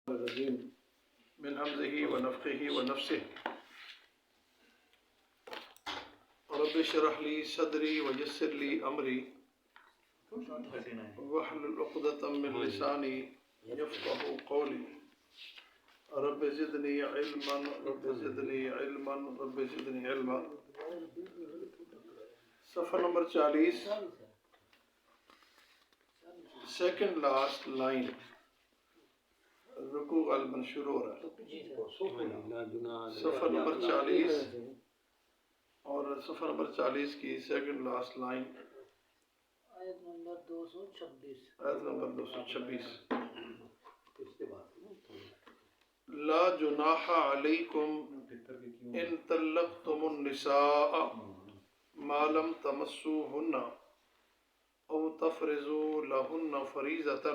الرجيم من همزه ونفخه ونفسه رب اشرح لي صدري ويسر لي أمري واحلل عقدة من لساني يفقهوا قولي رب زدني علما رب زدني علما رب زدني علما. صفحہ نمبر 40 سیکنڈ لاسٹ لائن رکوع غالباً شروع ہو رہا ہے. صفحہ نمبر 40 اور صفحہ نمبر 40 کی سیکنڈ لاسٹ لائن آیت نمبر 226. آیت نمبر 226. لا جناح علیکم ان طلقتم النساء ما لم تمسوهن او تفرضوا لهن فریضة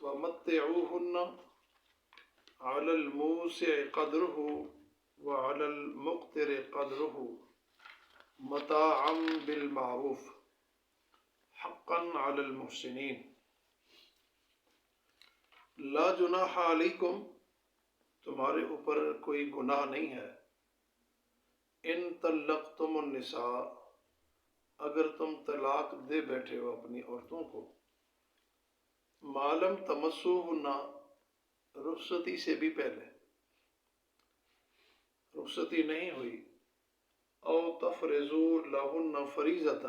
ومتعوهن على الموسع قدره وعلى المقتر قدره متاعا بالمعروف حقا على المحسنين. لا جناح علیکم تمہارے اوپر کوئی گناہ نہیں ہے. ان طلقتم النساء اگر تم طلاق دے بیٹھے ہو اپنی عورتوں کو. ما لم تمسوهن رخصتی سے بھی پہلے رخصتی نہیں ہوئی. او تفرضوا لہن فریضۃ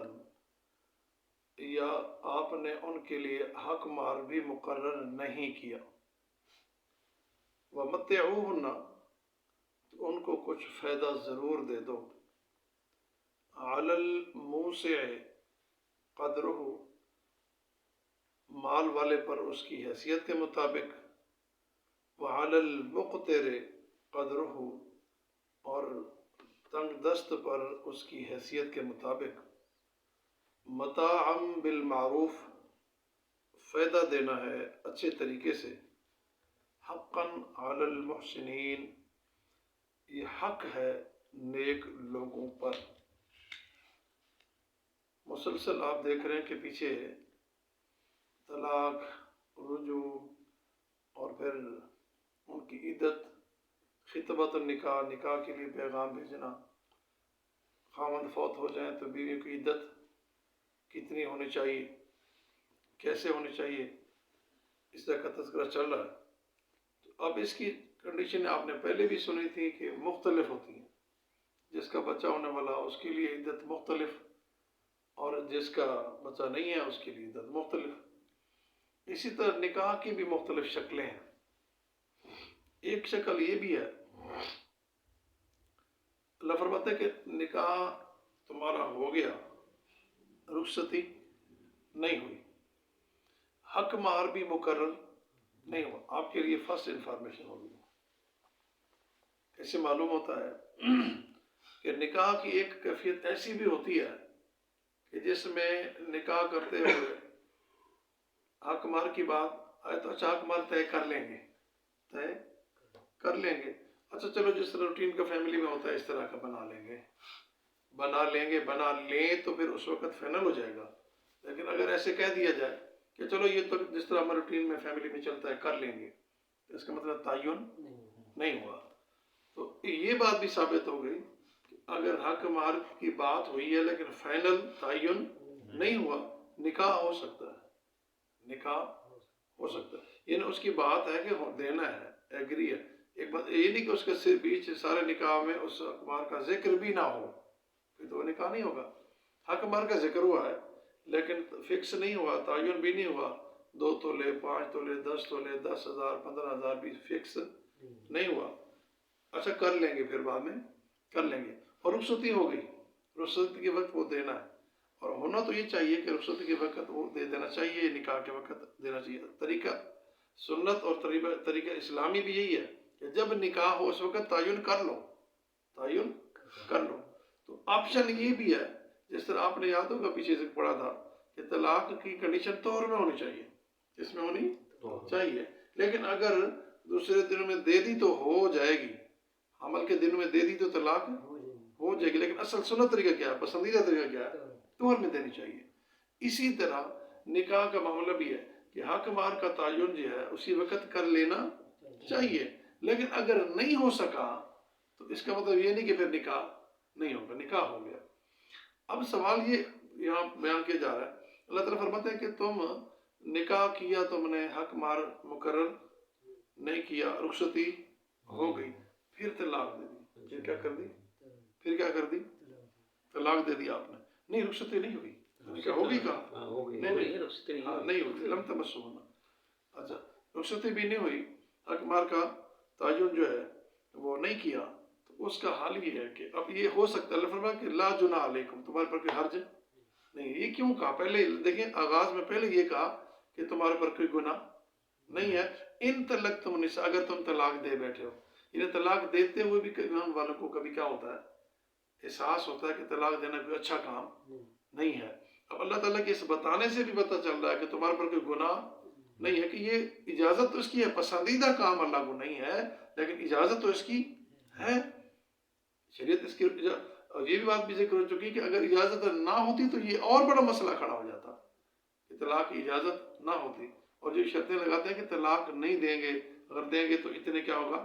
یا آپ نے ان کے لیے حق مہر بھی مقرر نہیں کیا. ومتعوہن تو ان کو کچھ فائدہ ضرور دے دو. علی الموسع قدرہ مال والے پر اس کی حیثیت کے مطابق. وعلی المقتر قدرہ اور تنگ دست پر اس کی حیثیت کے مطابق. متاعا بالمعروف فائدہ دینا ہے اچھے طریقے سے. حقا علی المحسنین یہ حق ہے نیک لوگوں پر. مسلسل آپ دیکھ رہے ہیں کہ پیچھے طلاق، رجوع اور پھر ان کی عدت، خطبۃ النکاح، نکاح کے لیے پیغام بھیجنا. خاوند فوت ہو جائیں تو بیوی کی عدت کتنی ہونی چاہیے، کیسے ہونی چاہیے، اس طرح کا تذکرہ چل رہا ہے. تو اب اس کی کنڈیشن آپ نے پہلے بھی سنی تھی کہ مختلف ہوتی ہیں. جس کا بچہ ہونے والا اس کے لیے عدت مختلف اور جس کا بچہ نہیں ہے اس کے لیے عدت مختلف. اسی طرح نکاح کی بھی مختلف شکلیں ہیں. ایک شکل یہ بھی ہے، اللہ فرماتا ہے کہ نکاح تمہارا ہو گیا، رخصتی نہیں ہوئی، حق مہر بھی مقرر نہیں ہوا. آپ کے لیے فرسٹ انفارمیشن ہوگی. ایسے معلوم ہوتا ہے کہ نکاح کی ایک کیفیت ایسی بھی ہوتی ہے کہ جس میں نکاح کرتے ہوئے حق مہر کی بات آئے تو اچھا حق مہر طے کر لیں گے، اچھا چلو جس طرح روٹین کا فیملی میں ہوتا ہے اس طرح کا بنا لیں تو پھر اس وقت فائنل ہو جائے گا. لیکن اگر ایسے کہہ دیا جائے کہ چلو یہ تو جس طرح ہمارے روٹین میں فیملی میں چلتا ہے کر لیں گے، تو اس کا مطلب تعین نہیں ہوا. تو یہ بات بھی ثابت ہو گئی کہ اگر حق مہر کی بات ہوئی ہے لیکن فائنل تعین نہیں ہوا، نکاح ہو سکتا ہے. یعنی اس کی بات ہے کہ دینا ہے، ایگری ہے. ایک بات یہ نہیں کہ اس کے بیچ سارے نکاح میں اس حق مہر کا ذکر بھی نہ ہو، پھر تو نکاح نہیں ہوگا. حق مہر کا ذکر ہوا ہے لیکن فکس نہیں ہوا، تعین بھی نہیں ہوا. 2 تولے، 5 تولے، 10 تولے، 10,000، 15,000 بھی فکس نہیں ہوا. اچھا کر لیں گے، پھر بعد میں کر لیں گے. اور رخصتی ہو گئی، رخصتی کے وقت وہ دینا ہے. اور ہونا تو یہ چاہیے کہ رخصتی کے وقت وہ دے دینا چاہیے، نکاح کے وقت دینا چاہیے. طریقہ سنت اور طریقہ اسلامی بھی یہی ہے کہ جب نکاح ہو اس وقت تعین کر لو. تو آپشن یہ بھی ہے، جس طرح آپ نے یاد ہوگا پیچھے سے پڑھا تھا کہ طلاق کی کنڈیشن طور میں ہونی چاہیے، اس میں ہونی چاہیے. لیکن اگر دوسرے دنوں میں دے دی تو ہو جائے گی، حمل کے دنوں میں دے دی تو طلاق ہو جائے گی. لیکن اصل سنت طریقہ کیا ہے، پسندیدہ طریقہ کیا ہے، طور میں دینی چاہیے. اسی طرح نکاح کا معاملہ بھی ہے. کہ حق مار کا تعین جو ہے اسی وقت کر لینا چاہیے، لیکن اگر نہیں ہو سکا تو اس کا مطلب یہ نہیں کہ پھر نکاح نہیں ہوگا، نکاح ہو گیا۔ اب سوال یہ یہاں بیان کیا جا رہا ہے، اللہ تعالیٰ فرماتے ہیں کہ تم نکاح کیا، تم نے حق مار مقرر نہیں کیا، رخصتی ہو گئی، پھر طلاق دے دی، پھر کیا کر دی؟ پھر کیا کر دی؟ طلاق دے دی آپ نے، نہیں رخصتی نہیں ہوئی، نکاح ہوگی کہاں؟ نہیں ہوئی، لم تمسوہن۔ اچھا رخصتی بھی نہیں ہوئی، حق مار کا تعین جو ہے وہ نہیں کیا، تو اس کا حال یہ ہے کہ اب یہ ہو سکتا ہے، اللہ فرمایا کہ لا جناح علیکم، تمہارے پر کوئی حرج نہیں۔ یہ کیوں کہا؟ پہلے دیکھیں آغاز میں پہلے یہ کہا کہ تمہارے پر کوئی گناہ نہیں ہے، ان طلقتم النساء، اگر تم طلاق دے بیٹھے ہو، یعنی طلاق دیتے ہوئے بھی ایمان والوں کو کبھی کیا ہوتا ہے، احساس ہوتا ہے کہ طلاق دینا کوئی اچھا کام نہیں ہے۔ اب اللہ تعالیٰ کے اس بتانے سے بھی پتہ چل رہا ہے کہ تمہارے پر کوئی گناہ نہیں ہے، کہ یہ اجازت تو اس کی ہے، پسندیدہ کام اللہ کو نہیں ہے، لیکن اجازت تو اس کی ہے، شریعت اس کی اور یہ بھی بات بھی ذکر ہو چکی کہ اگر اجازت نہ ہوتی تو یہ اور بڑا مسئلہ کھڑا ہو جاتا کہ طلاق کی اجازت نہ ہوتی، اور جو شرطیں لگاتے ہیں کہ طلاق نہیں دیں گے، اگر دیں گے تو اتنے کیا ہوگا،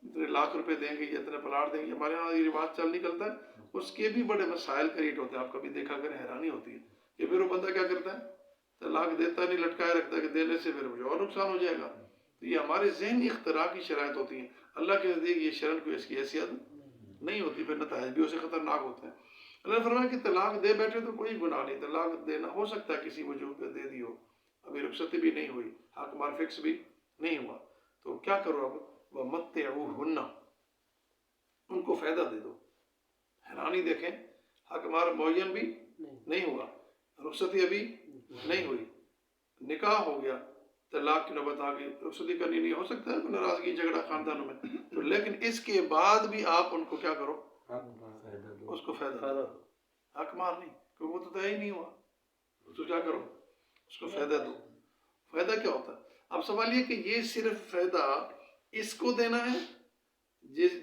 اتنے لاکھ روپے دیں گے یا اتنے پلاٹ دیں گے، ہمارے یہاں یہ رواج چل نکلتا ہے، اس کے بھی بڑے مسائل کریٹ ہوتے ہیں، آپ کبھی دیکھا کر حیرانی ہوتی ہے کہ پھر وہ بندہ کیا کرتا ہے، طلاق دیتا نہیں، لٹکائے رکھتا ہے کہ دینے سے پھر مجھے اور نقصان ہو جائے گا۔ تو یہ ہمارے ذہنی اختراع کی شرائط ہوتی ہیں، اللہ کے نزدیک یہ شرن کوئی اس کی حیثیت نہیں ہوتی، پھر نتائج بھی اسے خطرناک ہوتے ہیں۔ اللہ نے فرمایا کہ طلاق دے بیٹھے تو کوئی گناہ نہیں، طلاق دینا ہو سکتا ہے کسی وجہ پہ دے دی ہو، ابھی رخصتی بھی نہیں ہوئی، حق مار فکس بھی نہیں ہوا، تو کیا کرو اب؟ وَمَتِّعُوهُنَّ، ان کو فائدہ دے دو۔ حیرانی دیکھیں، حق مار معین بھی نہیں ہوا، رخصتی ابھی نہیں ہوئی، نکاح ہو گیا، طلاق کی نوبت آ گئی، رخصتی کرنی نہیں، ہو سکتا ہے ناراضگی جھگڑا خاندانوں میں، تو لیکن اس کے بعد بھی آپ ان کو کیا کرو؟ اس کو فائدہ دو، حق مار نہیں، کیونکہ وہ تو طے ہی نہیں ہوا، اس کو کیا کرو؟ اس کو فائدہ دو۔ فائدہ کیا ہوتا ہے؟ اب سوال یہ کہ یہ صرف فائدہ اس کو دینا ہے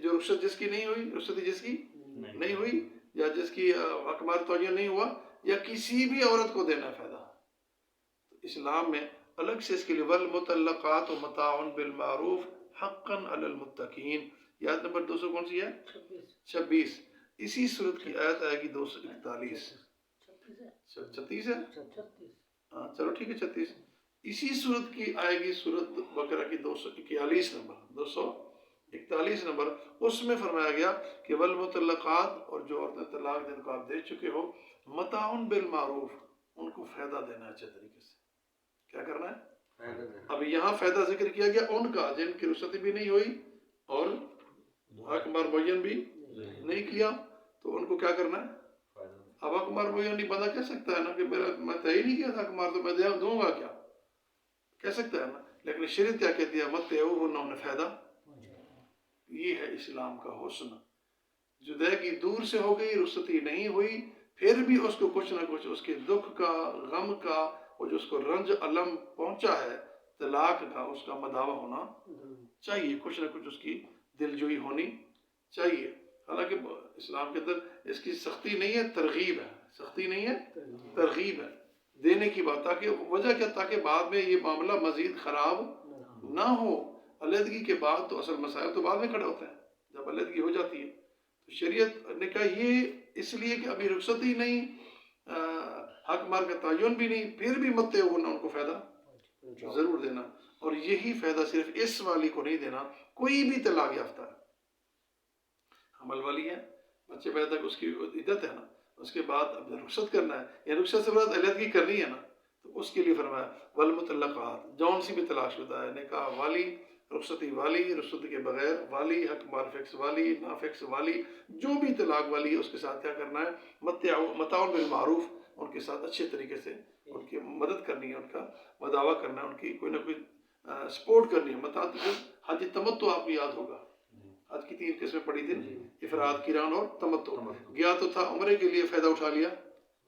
جو رخصت جس کی نہیں ہوئی، رخصتی جس کی نہیں ہوئی، یا جس کی حق مار تعین نہیں ہوا، یا کسی بھی عورت کو دینا ہے فائدہ؟ اسلام میں الگ سے اس کے لیے والمطلقات متاع بالمعروف حقا علی المتقین، یاد نمبر 200 کون سی ہے؟ 26۔ اسی صورت کی آیت آئے گی 241، 36 ہے، ہاں چلو ٹھیک ہے 36۔ اسی صورت کی آئے گی صورت بقرہ کی 241 نمبر، 241 نمبر، اس میں فرمایا گیا کہ والمطلقات، اور جو عورتیں طلاق جن کو آپ دے چکے ہو، متاع بالمعروف، ان کو فائدہ دینا ہے اچھے طریقے سے، کیا کرنا ہے؟ اب یہاں فائدہ ذکر کیا گیا ان کا جن کی رخصتی بھی نہیں ہوئی اور حق مار معین بھی نہیں کیا، تو ان کو کیا کرنا ہے؟ اب حق مار معین نہیں، بندہ کہہ سکتا ہے نا کہ میں طے ہی نہیں کیا تھا حق مار، تو میں دوں گا کیا، کہہ سکتا ہے نا، لیکن شریعت کیا کہتی ہے؟ متعوہن، انہیں فائدہ۔ یہ ہے اسلام کا حسن، جدائی دور سے ہو گئی، رخصتی نہیں ہوئی، پھر بھی اس کو کچھ نہ کچھ اس کے دکھ کا، غم کا، اور جو اس کو رنج علم پہنچا ہے طلاق کا، اس کا مداوع ہونا چاہیے، کچھ نہ کچھ اس کی دلجوئی ہونی چاہیے۔ حالانکہ اسلام کے اندر اس کی سختی نہیں ہے، ترغیب ہے، سختی نہیں ہے، ترغیب ہے دینے کی بات، تاکہ وجہ کیا، تاکہ بعد میں یہ معاملہ مزید خراب نہ ہو۔ علیحدگی کے بعد تو اصل مسائل تو بعد میں کھڑے ہوتے ہیں، جب علیحدگی ہو جاتی ہے تو شریعت نے کہا یہ اس لیے کہ ابھی رخصتی نہیں، حق مار کا تعین بھی نہیں، پھر بھی متعوہن، ان کو فائدہ ضرور دینا، اور یہی فائدہ صرف اس والی کو نہیں دینا، کوئی بھی طلاق یافتہ ہے، حمل والی ہے، بچے پیدا تک اس کی عدت ہے نا، اس کے بعد اب رخصت کرنا ہے، یا رخصت سے بعد علیحدگی کرنی ہے نا، تو اس کے لیے فرمایا والمطلقات، جون سی بھی طلاق شدہ ہے، نکاح والی، رخصتی والی، رخصتی کے بغیر والی، حق مار فکس والی، نا فکس والی، جو بھی طلاق والی ہے، اس کے ساتھ کیا کرنا ہے؟ متاع بالمعروف، ان کے ساتھ اچھے طریقے سے ان کی مدد کرنی ہے، ان کا مداوع کرنا ہے، ان کی کوئی نہ کوئی سپورٹ کرنی ہے۔ متاع حج تمتع آپ کو یاد ہوگا، حج کی 3 قسمیں پڑھی تھی، افراد، قران اور تمتع۔ گیا تو تھا عمرے کے لیے، فائدہ اٹھا لیا،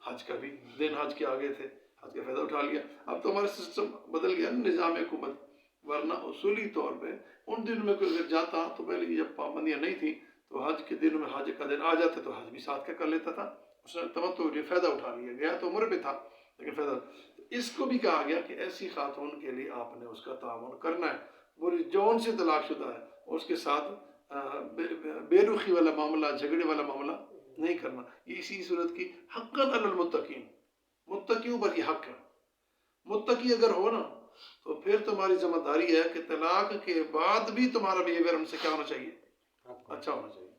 حج کا بھی دن حج کے آگے تھے، حج کا فائدہ اٹھا لیا۔ اب تو ہمارا سسٹم بدل گیا، نظام حکومت، ورنہ اصولی طور پہ ان دنوں میں کوئی اگر جاتا تو پہلے جب پابندیاں نہیں تھیں تو حج کے دنوں میں حج کا دن آ جاتا تو حج بھی ساتھ کر لیتا تھا، اس نے تمتع کے فائدہ اٹھا لیا، گیا تو عمرے پہ تھا لیکن فائدہ۔ اس کو بھی کہا گیا کہ ایسی خاتون کے لیے آپ نے اس کا تعاون کرنا ہے، وہ جون سے طلاق شدہ ہے اس کے ساتھ بے رخی والا معاملہ، جھگڑے والا معاملہ نہیں کرنا. یہ اسی صورت کی حقاً علی المتقین، متقیوں پر یہ حق ہے. متقی اگر ہو نا تو پھر تمہاری ذمہ داری ہے کہ طلاق کے بعد بھی تمہارا بیہیویئر ان سے کیا ہونا چاہیے؟ اچھا ہونا چاہیے.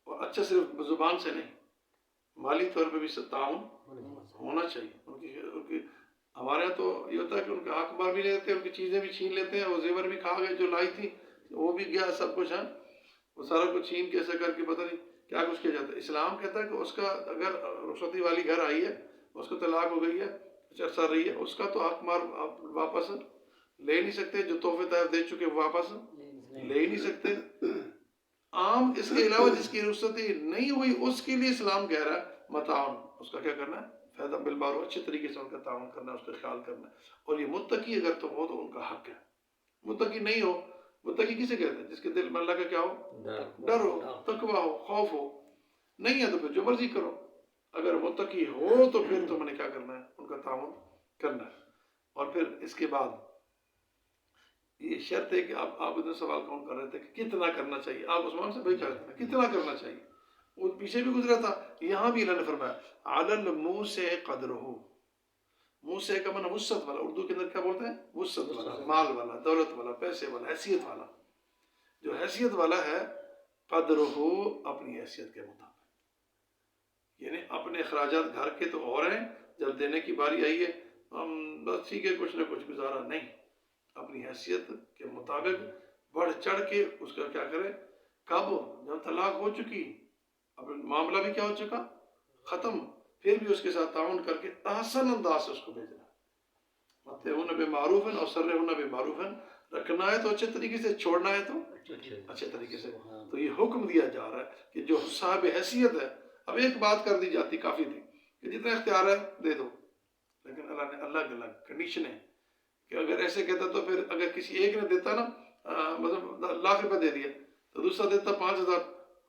اور اچھا صرف زبان سے نہیں، مالی طور پہ بھی تعاون ہونا چاہیے. ان کی ہمارے یہاں تو یہ ہوتا ہے کہ ان کا حق مار بھی لیتے ہیں، ان کی چیزیں بھی چھین لیتے ہیں، وہ زیور بھی کھا گئے جو لائی تھی وہ بھی گیا، سب کچھ ہے، وہ سارا کچھ چھین کے ایسا کر کے پتہ نہیں کیا کچھ کیا جاتا ہے. اسلام کہتا ہے کہ اس کا اگر رخصتی والی گھر آئی ہے، اس کو طلاق ہو گئی ہے، کچھ عرصہ رہی ہے، اس کا تو حق مار آپ واپس لے نہیں سکتے. جو تحفے طائف دے چکے وہ واپس لے ہی نہیں سکتے. عام اس کے علاوہ جس کی رخصتی نہیں ہوئی اس کے لیے اسلام کہہ رہا ہے متعاون، اس کا کیا کرنا ہے؟ فائدہ بالمعروف، اچھے طریقے سے ان کا تعاون کرنا ہے، اس کا خیال کرنا ہے. اور یہ متقی اگر تم ہو تو ان کا حق ہے. متقی نہیں ہو، متقی کسے کہتے ہیں؟ جس کے دل میں اللہ کا کیا ہو؟ ڈر ہو، تقویٰ ہو، خوف ہو. نہیں ہے تو پھر جو مرضی کرو. اگر متقی ہو تو پھر تم نے کیا کرنا ہے؟ ان کا تعاون کرنا ہے. اور پھر اس کے بعد یہ شرط ہے کہ آپ ادھر سوال کون کر رہے تھے کہ کتنا کرنا چاہیے. آپ عثمان سے بھائی کہہ رہے تھے کتنا کرنا چاہیے، وہ پیچھے بھی گزرا تھا. یہاں بھی اللہ نے فرمایا علی الموسع قدرہ. موسع کا معنی وسعت والا، اردو کے اندر کیا بولتے ہیں؟ وسعت والا، مال والا، دولت والا، پیسے والا، حیثیت والا. جو حیثیت والا ہے قدرہ، اپنی حیثیت کے مطابق، یعنی اپنے اخراجات گھر کے تو اور ہیں، جب دینے کی باری آئی ہے بس ٹھیک ہے کچھ نہ کچھ گزارا نہیں، اپنی حیثیت کے مطابق بڑھ چڑھ کے اس کا کیا کرے. کب؟ جب طلاق ہو چکی، اب معاملہ بھی کیا ہو چکا؟ ختم. پھر بھی اس کے ساتھ تعاون کر کے احسن انداز سے اس کو بھیجنا. مَتِّعُونَ بِمَعْرُوفٍ اور سَرِّحُونَ بِمَعْرُوفٍ. رکھنا ہے تو اچھے طریقے سے، چھوڑنا ہے تو اچھے طریقے سے. تو یہ حکم دیا جا رہا ہے کہ جو صاحب حیثیت ہے، اب ایک بات کر دی جاتی کافی تھی کہ جتنا اختیار ہے دے دو، لیکن اللہ نے الگ الگ کنڈیشن ہے کہ اگر ایسے کہتا تو پھر اگر کسی ایک نے دیتا نا مطلب ₹1,00,000 دے دیا تو دوسرا دیتا 5,000،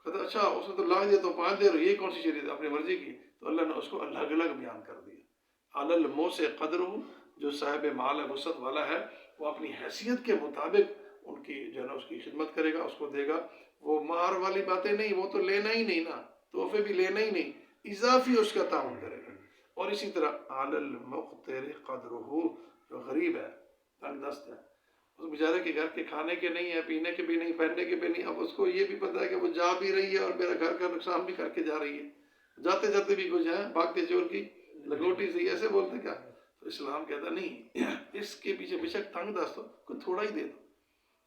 کہتا اچھا اس نے تو لاکھ دیا تو 5 دے رہے، یہ کون سی شریعت؟ اپنی مرضی کی. تو اللہ نے اس کو الگ الگ بیان کر دیا. علی الموسع قدرہ، جو صاحب مال ہے، وسعت والا ہے، وہ اپنی حیثیت کے مطابق ان کی جو ہے نا اس کی خدمت کرے گا، اس کو دے گا. وہ مہر والی باتیں نہیں، وہ تو لینا ہی نہیں نا، تحفے بھی لینا ہی نہیں، اضافی اس کا تعاون کرے گا. اور اسی طرح علی المقتر قدرہ، جو غریب ہے، تنگ دست ہے، اس بیچارے کے گھر کے کھانے کے نہیں ہے، پینے کے بھی نہیں، پہننے کے بھی نہیں، اب اس کو یہ بھی پتہ ہے کہ وہ جا بھی رہی ہے اور میرا گھر کا نقصان بھی کر کے جا رہی ہے، جاتے جاتے بھی کچھ ہے، بھاگتے چور کی لگوٹی سے، ایسے بولتے کیا. تو اسلام کہتا نہیں، اس کے پیچھے بے شک تنگ دست ہو، کوئی تھوڑا ہی دے دو.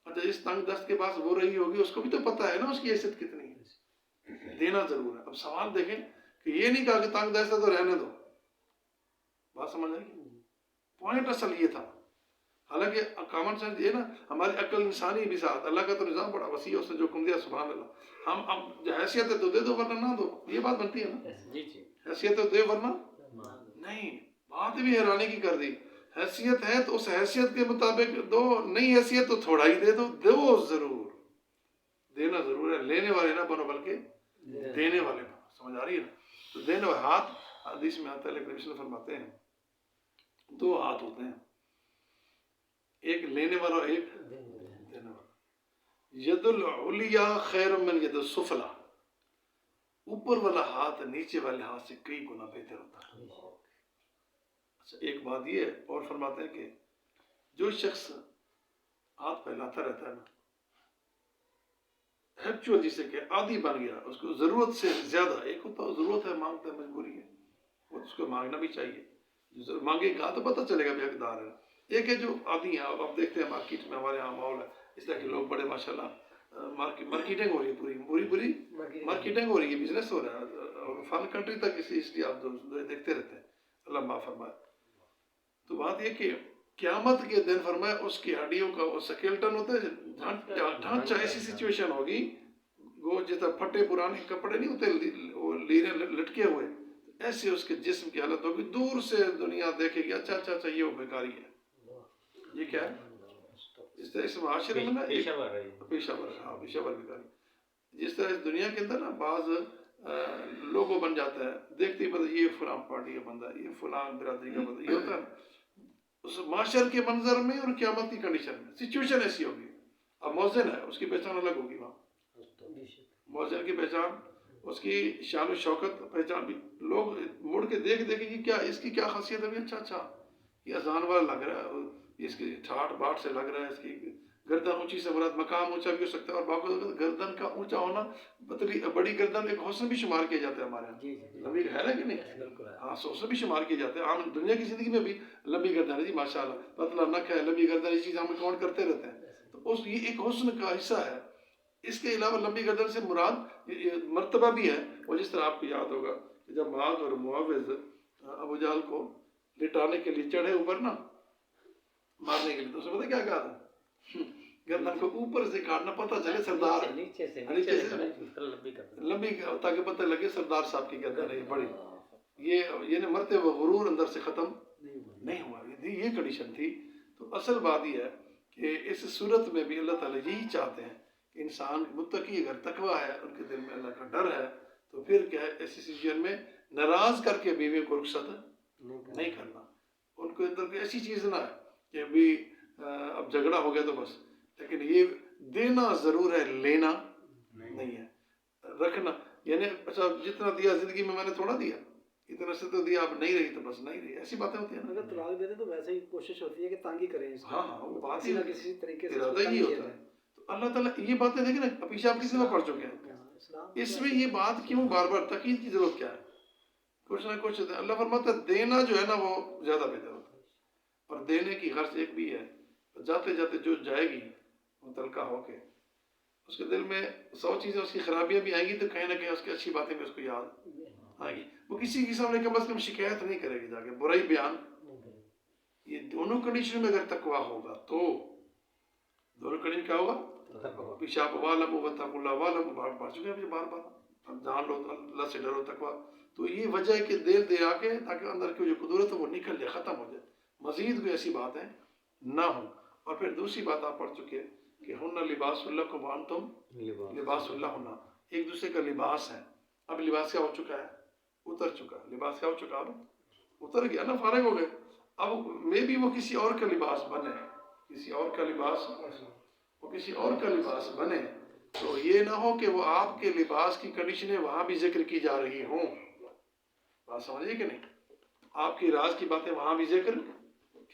اچھا اس تنگ دست کے پاس وہ رہی ہوگی، اس کو بھی تو پتہ ہے نا اس کی حیثیت کتنی ہے، دینا ضرور ہے. اب سوال دیکھیں کہ یہ نہیں کہا کہ تنگ دست ہے تو رہنے دو. بات سمجھ آئی؟ پوائنٹ اصل یہ تھا. حالانکہ کامن سینس یہ نا، ہماری عقل انسانی بھی ساتھ، اللہ کا تو نظام بڑا وسیع ہے، اس نے جو حکم دیا سبحان اللہ. ہم اب جو حیثیت ہے تو دے دو ورنہ نہ دو، یہ بات بنتی ہے نا. حیثیت ہے تو دے ورنہ نہیں. بات بھی حیرانی کی کر دی. حیثیت ہے تو اس حیثیت کے مطابق دو، نہیں حیثیت تو تھوڑا ہی دے دو. دو ضرور، دینا ضرور ہے. لینے والے نہ بنو بلکہ دینے والے بنو. سمجھ آ رہی ہے نا؟ تو دینے والے ہاتھ حدیث میں آتا ہے، لیکن نبی فرماتے ہیں 2 ہاتھ ہوتے ہیں، ایک لینے والا اور ایک دینے والا. ید العلیٰ خیر من ید السفلی. اوپر والا ہاتھ نیچے والے ہاتھ سے کئی گنا بہتر ہوتا ہے. اچھا ایک بات یہ ہے اور فرماتے ہیں کہ جو شخص ہاتھ پھیلاتا رہتا ہے نا، ایکچوئل جسے کہ عادی بن گیا، اس کو ضرورت سے زیادہ، ایک ہوتا ہے ضرورت ہے، مانگتا ہے، مجبوری ہے، وہ اس کو مانگنا بھی چاہیے. جو مانگے گا تو پتہ چلے گا بھی حقدار ہے. ایک ہے جو عادی ہیں. اب دیکھتے ہیں مارکیٹ میں ہمارے یہاں ماحول ہے اس طرح کے لوگ بڑے ماشاءاللہ مارکیٹنگ ہو رہی ہے، پوری مارکیٹنگ ہو رہی ہے، بزنس ہو رہا ہے، اور فارن کنٹری تک اس لیے آپ دیکھتے رہتے ہیں. اللہ معاف فرمائے. تو بات یہ کہ قیامت کے دن فرمایا اس کی ہڈیوں کا وہ سکیلٹن ہوتا ہے، ڈھانچہ ایسی سچویشن ہوگی، وہ جیسا پھٹے پرانے کپڑے نہیں ہوتے وہ لیرے لٹکے ہوئے، ایسے اس کے جسم کی حالت ہوگی. دور سے دنیا دیکھے گی، اچھا اچھا اچھا یہ وہ بیکاری ہے. یہ کیا ہے؟ اس طرح اس معاشرے میں نا پیشہ ور، ہاں پیشہ ور بیکاری. جس طرح اس دنیا کے اندر نا بعض لوگوں بن جاتا ہے، دیکھتے ہی پتہ یہ فلاں پارٹی کا بندہ، یہ فلاں برادری کا بندہ، یہ ہوتا ہے. اس معاشر کے منظر میں اور قیامت کی کنڈیشن میں سچویشن ایسی ہوگی. اب مؤذن ہے، اس کی پہچان الگ ہوگی وہاں. مؤذن کی پہچان، اس کی شان و شوکت پہچان بھی لوگ مڑ کے دیکھ کہ کیا اس کی کیا خاصیت ہے. اچھا یہ اذان والا لگ رہا ہے، اس کی ٹھاٹ باٹ سے لگ رہا ہے، اس کی گردن اونچی سے مراد مقام اونچا بھی ہو سکتا ہے. اور باقی گردن کا اونچا ہونا، بڑی گردن ایک حسن بھی شمار کیا جاتا ہے ہمارے یہاں. لمبی ہے نا کہ نہیں؟ ہاں، حسن بھی شمار کیا جاتا ہے. عام دنیا کی زندگی میں بھی لمبی گردن ہے جی ماشاء اللہ، پتلا نک ہے، لمبی گردن، یہ چیز ہم کاؤنٹ کرتے رہتے ہیں. تو یہ ایک حسن کا حصہ ہے. اس کے علاوہ لمبی گردن سے مراد مرتبہ بھی ہے. اور جس طرح آپ کو یاد ہوگا کہ جب معاذ اور معاوض ابو جہل کو لٹانے کے لیے چڑھے اوپر نا، مارنے کے لیے، تو اس نے پتہ کیا کہا تھا؟ گردن کو اوپر سے کاٹنا، پتہ چلے سردار نیچے سے لمبی، تاکہ پتہ لگے سردار صاحب کی گردن ہے بڑی. یہ مرتے ہوئے غرور اندر سے ختم نہیں ہوا. یہ کنڈیشن تھی. تو اصل بات یہ ہے کہ اس صورت میں بھی اللہ تعالیٰ یہی چاہتے ہیں کہ انسان متقی، اگر تقویٰ ہے، ان کے دل میں اللہ کا ڈر ہے، تو پھر کیا ہے، ایسی سچویشن میں ناراض کر کے بیوی کو رخصت نہیں کرنا. ان کو اندر کوئی ایسی چیز نہ ہے کہ ابھی اب جھگڑا ہو گیا تو بس. لیکن یہ دینا ضرور ہے، لینا نہیں ہے. رکھنا یعنی اچھا جتنا دیا زندگی میں نے تھوڑا دیا، اتنا سے تو دیا، اب نہیں رہی تو بس نہیں رہی. ایسی باتیں ہوتی ہیں نا. اگر طلاق دے دیں تو ویسے ہی کوشش ہوتی ہے کہ تانگی کریں اس کو. ہاں وہ بات کسی نہ کسی طریقے سے ارادہ ہی ہوتا ہے. تو اللہ تعالیٰ یہ باتیں دیکھیں نا، پیچھے آپ کسی میں پڑھ چکے ہیں. اس میں یہ بات کیوں بار بار تاکید کی ضرورت کیا ہے؟ کچھ نہ کچھ اللہ فرماتا ہے دینا جو ہے نا وہ زیادہ بہتر ہوتا ہے. اور دینے کی غرض ایک بھی ہے، جاتے جاتے جو جائے گی متعلقہ ہو کے، اس کے دل میں 100 چیزیں، اس کی خرابیاں بھی آئیں گی، تو کہیں نہ کہیں اس کی اچھی باتیں بھی اس کو یاد آئیں گی. وہ کسی کے سامنے کم از کم شکایت نہیں کرے گی جا کے، برائی بیان. یہ دونوں کنڈیشن میں اگر تقویٰ ہوگا تو دونوں کنڈیشن کیا ہوگا؟ پیشاب والم وتقوا اللہ والم، پڑھ چکے ہیں بار بار. اب جان لو اللہ سے ڈرو، تقویٰ. تو یہ وجہ ہے کہ دیر دے آ کے، تاکہ اندر کی جو قدرت ہے وہ نکل جائے، ختم ہو جائے، مزید کوئی ایسی باتیں نہ ہوں. اور پھر دوسری بات آپ پڑھ چکے کہ ہن لباس لکم وانتم لباس لہن، ایک دوسرے کا لباس ہے. اب لباس کیا ہو چکا ہے؟ اتر چکا. لباس کیا ہو چکا؟ اب اتر گیا نا، فارغ ہو گئے. اب میں بھی وہ کسی اور کا لباس بنے، کسی اور کا لباس، وہ کسی اور کا لباس بنے. تو یہ نہ ہو کہ وہ آپ کے لباس کی کنڈیشنیں وہاں بھی ذکر کی جا رہی ہوں. بات سمجھیے کہ نہیں؟ آپ کی راز کی باتیں وہاں بھی ذکر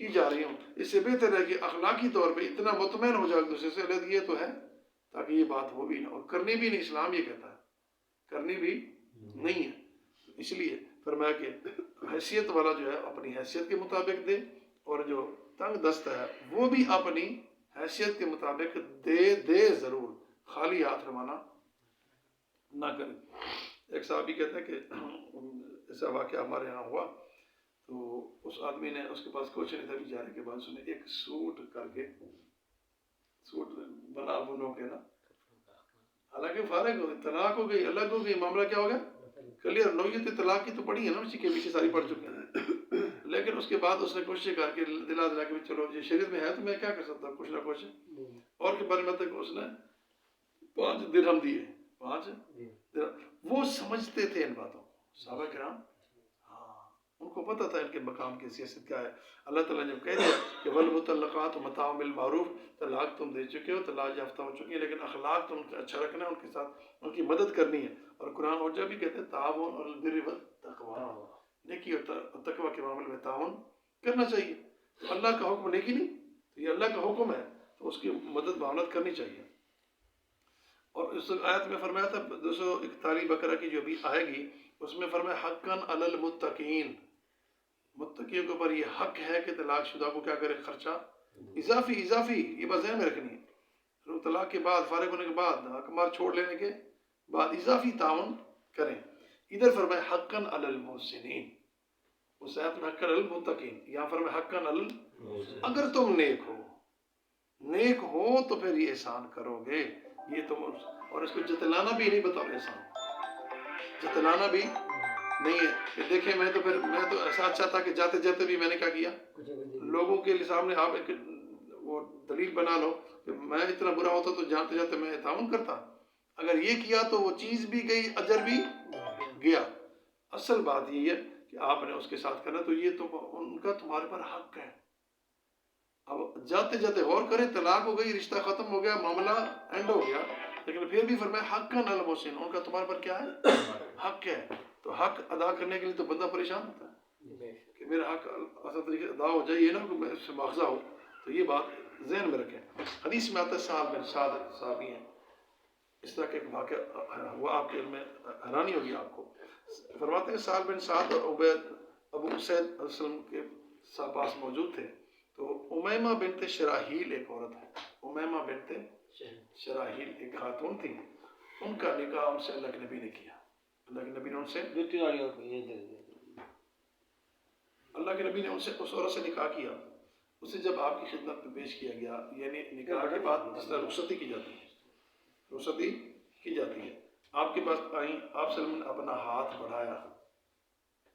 کی جا رہی ہوں. اس سے بہتر ہے کہ اخلاقی طور پہ اتنا مطمئن ہو جائے ایک دوسرے سے، علیحدگی یہ تو ہے تاکہ یہ بات ہو بھی نہ، اور کرنی بھی نہیں. اسلام یہ کہتا ہے کرنی بھی نہیں ہے. اس لیے فرمایا کہ حیثیت والا جو ہے اپنی حیثیت کے مطابق دے، اور جو تنگ دست ہے وہ بھی اپنی حیثیت کے مطابق دے ضرور، خالی ہاتھ روانہ نہ کرے. ایک صحابی کہتے ہیں کہ ایسا واقعہ ہمارے یہاں ہوا، تو اس آدمی نے، اس کے پاس کچھ نہیں تھا، بیچارے کے پاس اس نے ایک سوٹ کر کے، سوٹ بنا بنو کے نا، حالانکہ فارغ ہو گئی، طلاق ہو گئی، الگ ہو گئی، معاملہ کیا ہو گیا؟ کلیئر. نوعیت طلاق کی تو پڑھی ہے نا، اسی کے پیچھے ساری پڑھ چکے ہیں. لیکن اس کے بعد اس نے کوشش کر کے دلا کے چلو یہ شریعت میں ہے تو میں کیا کر سکتا ہوں، کچھ نہ کچھ. اور کے بارے میں تک اس نے 5 درہم دیے. 5 درہم. وہ سمجھتے تھے ان باتوں کو صحابہ کرام. ان کو پتہ تھا ان کے مقام کی سیاست کیا ہے. اللہ تعالیٰ نے جب کہہ دیا کہ والمطلقات متاع بالمعروف، طلاق تم دے چکے ہو، طلاق یافتہ ہو چکی ہیں، لیکن اخلاق تم اچھا رکھنا ہے، ان کے ساتھ ان کی مدد کرنی ہے. اور قرآن اور جب بھی کہتے ہیں تعاون علی البر والتقویٰ، نیکی اور تقویٰ کے معاملے میں تعاون کرنا چاہیے. تو اللہ کا حکم نیکی نہیں، تو یہ اللہ کا حکم ہے، تو اس کی مدد معاونت کرنی چاہیے. اور اس آیت میں فرمایا تھا 241 بقرہ کی جو ابھی آئے گی، اس میں فرمایا حقاً علی المتقین، متقیوں کے اوپر یہ حق ہے کہ طلاق شدہ کو کیا کرے؟ خرچہ اضافی. یہ بات ذہن میں رکھنی ہے. طلاق کے بعد، فارغ ہونے کے بعد، حکمار چھوڑ لینے کے بعد اضافی تعاون کریں. ادھر فرمایا حقاً علی المحسنین، اس آیت میں حقاً علی المتقین، یہاں فرمایا حقاً علی اگر تم نیک ہو تو پھر یہ احسان کرو گے. یہ تم، اور اس کو جتلانا بھی نہیں بتاؤ احسان، جتلانا بھی نہیں ہے کہ دیکھیں میں تو ایسا اچھا تھا کہ جاتے جاتے بھی میں نے کیا کیا، لوگوں کے سامنے آپ ایک وہ دلیل بنا لو کہ میں اتنا برا ہوتا تو جاتے جاتے میں تعاون کرتا. اگر یہ کیا تو وہ چیز بھی گئی، اجر بھی گیا. اصل بات یہ ہے کہ آپ نے اس کے ساتھ کرنا، تو یہ تو ان کا تمہارے پر حق ہے. اب جاتے جاتے غور کریں، طلاق ہو گئی، رشتہ ختم ہو گیا، معاملہ اینڈ ہو گیا، لیکن پھر بھی فرمایا حق علی المحسنین، ان کا تمہارے پر کیا ہے؟ حق ہے. تو حق ادا کرنے کے لیے تو بندہ پریشان ہوتا ہے کہ میرا حق اصل طریقے سے ادا ہو جائے، یہ نہ کہ میں اس سے مواخذہ ہو. تو یہ بات ذہن میں رکھیں. حدیث میں آتا ہے سعد بن سعد صحابی ہیں، اس طرح کا ایک واقعہ ہوا، آپ کے علم میں حیرانی ہوگی آپ کو. فرماتے ہیں سعد بن سعد اور عبید ابو اسید علیہ السلام کے پاس موجود تھے. تو امیمہ بنت شراحیل ایک عورت ہے، امیمہ بنت شراحیل ایک خاتون تھی، ان کا نکاح ان سے اللہ کے نبی نے کیا. اللہ کے نبی نے ان سے اللہ کے نبی نے ان سے اس عورت سے نکاح کیا. اسے جب آپ کی خدمت میں پیش کیا گیا، یعنی نکاح کے بعد جس طرح رخصتی کی جاتی ہے، رخصتی کی جاتی ہے، آپ کے پاس آئیں، آپ صلی اللہ علیہ وسلم نے اپنا ہاتھ بڑھایا.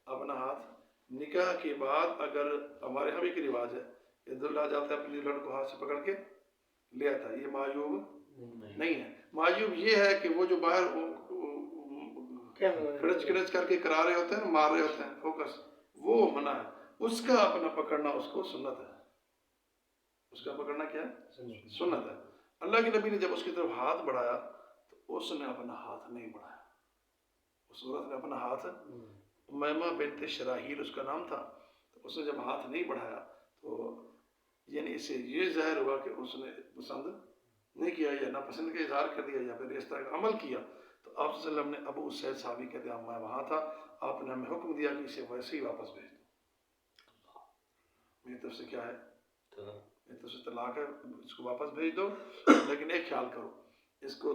اپنا ہاتھ نکاح کے بعد، اگر ہمارے یہاں بھی ایک رواج ہے کہ دلہا جاتا ہے اپنی دلہن کو ہاتھ سے پکڑ کے لے آتا ہے، یہ معیوب نہیں ہے. معیوب یہ ہے کہ وہ جو باہر کھڑچ کھڑچ کر کے کرا رہے ہوتے ہیں، مار رہے ہوتے ہیں فوکس، وہ منع ہے. اس کا اپنا پکڑنا اس کو سنت ہے. اس کا پکڑنا کیا ہے؟ سنت ہے. اللہ کے نبی نے جب اس کی طرف ہاتھ بڑھایا تو اس نے اپنا ہاتھ نہیں بڑھایا. اس عورت نے اپنا ہاتھ، امیمہ بنت شراحیل اس کا نام تھا، تو اس نے جب ہاتھ نہیں بڑھایا تو یعنی اس سے یہ ظاہر ہوا کہ اس نے پسند نہیں کیا یا ناپسند کا اظہار کر دیا یا پھر اس طرح کا عمل کیا. تو آپ صلی اللہ علیہ وسلم نے ابو اسید صحابی کہتے ہیں میں وہاں تھا، آپ نے ہمیں حکم دیا کہ اسے ویسے ہی واپس بھیج دو. میری طرف سے کیا ہے؟ میری طرف سے طلاق ہے، اس کو واپس بھیج دو. لیکن ایک خیال کرو، اس کو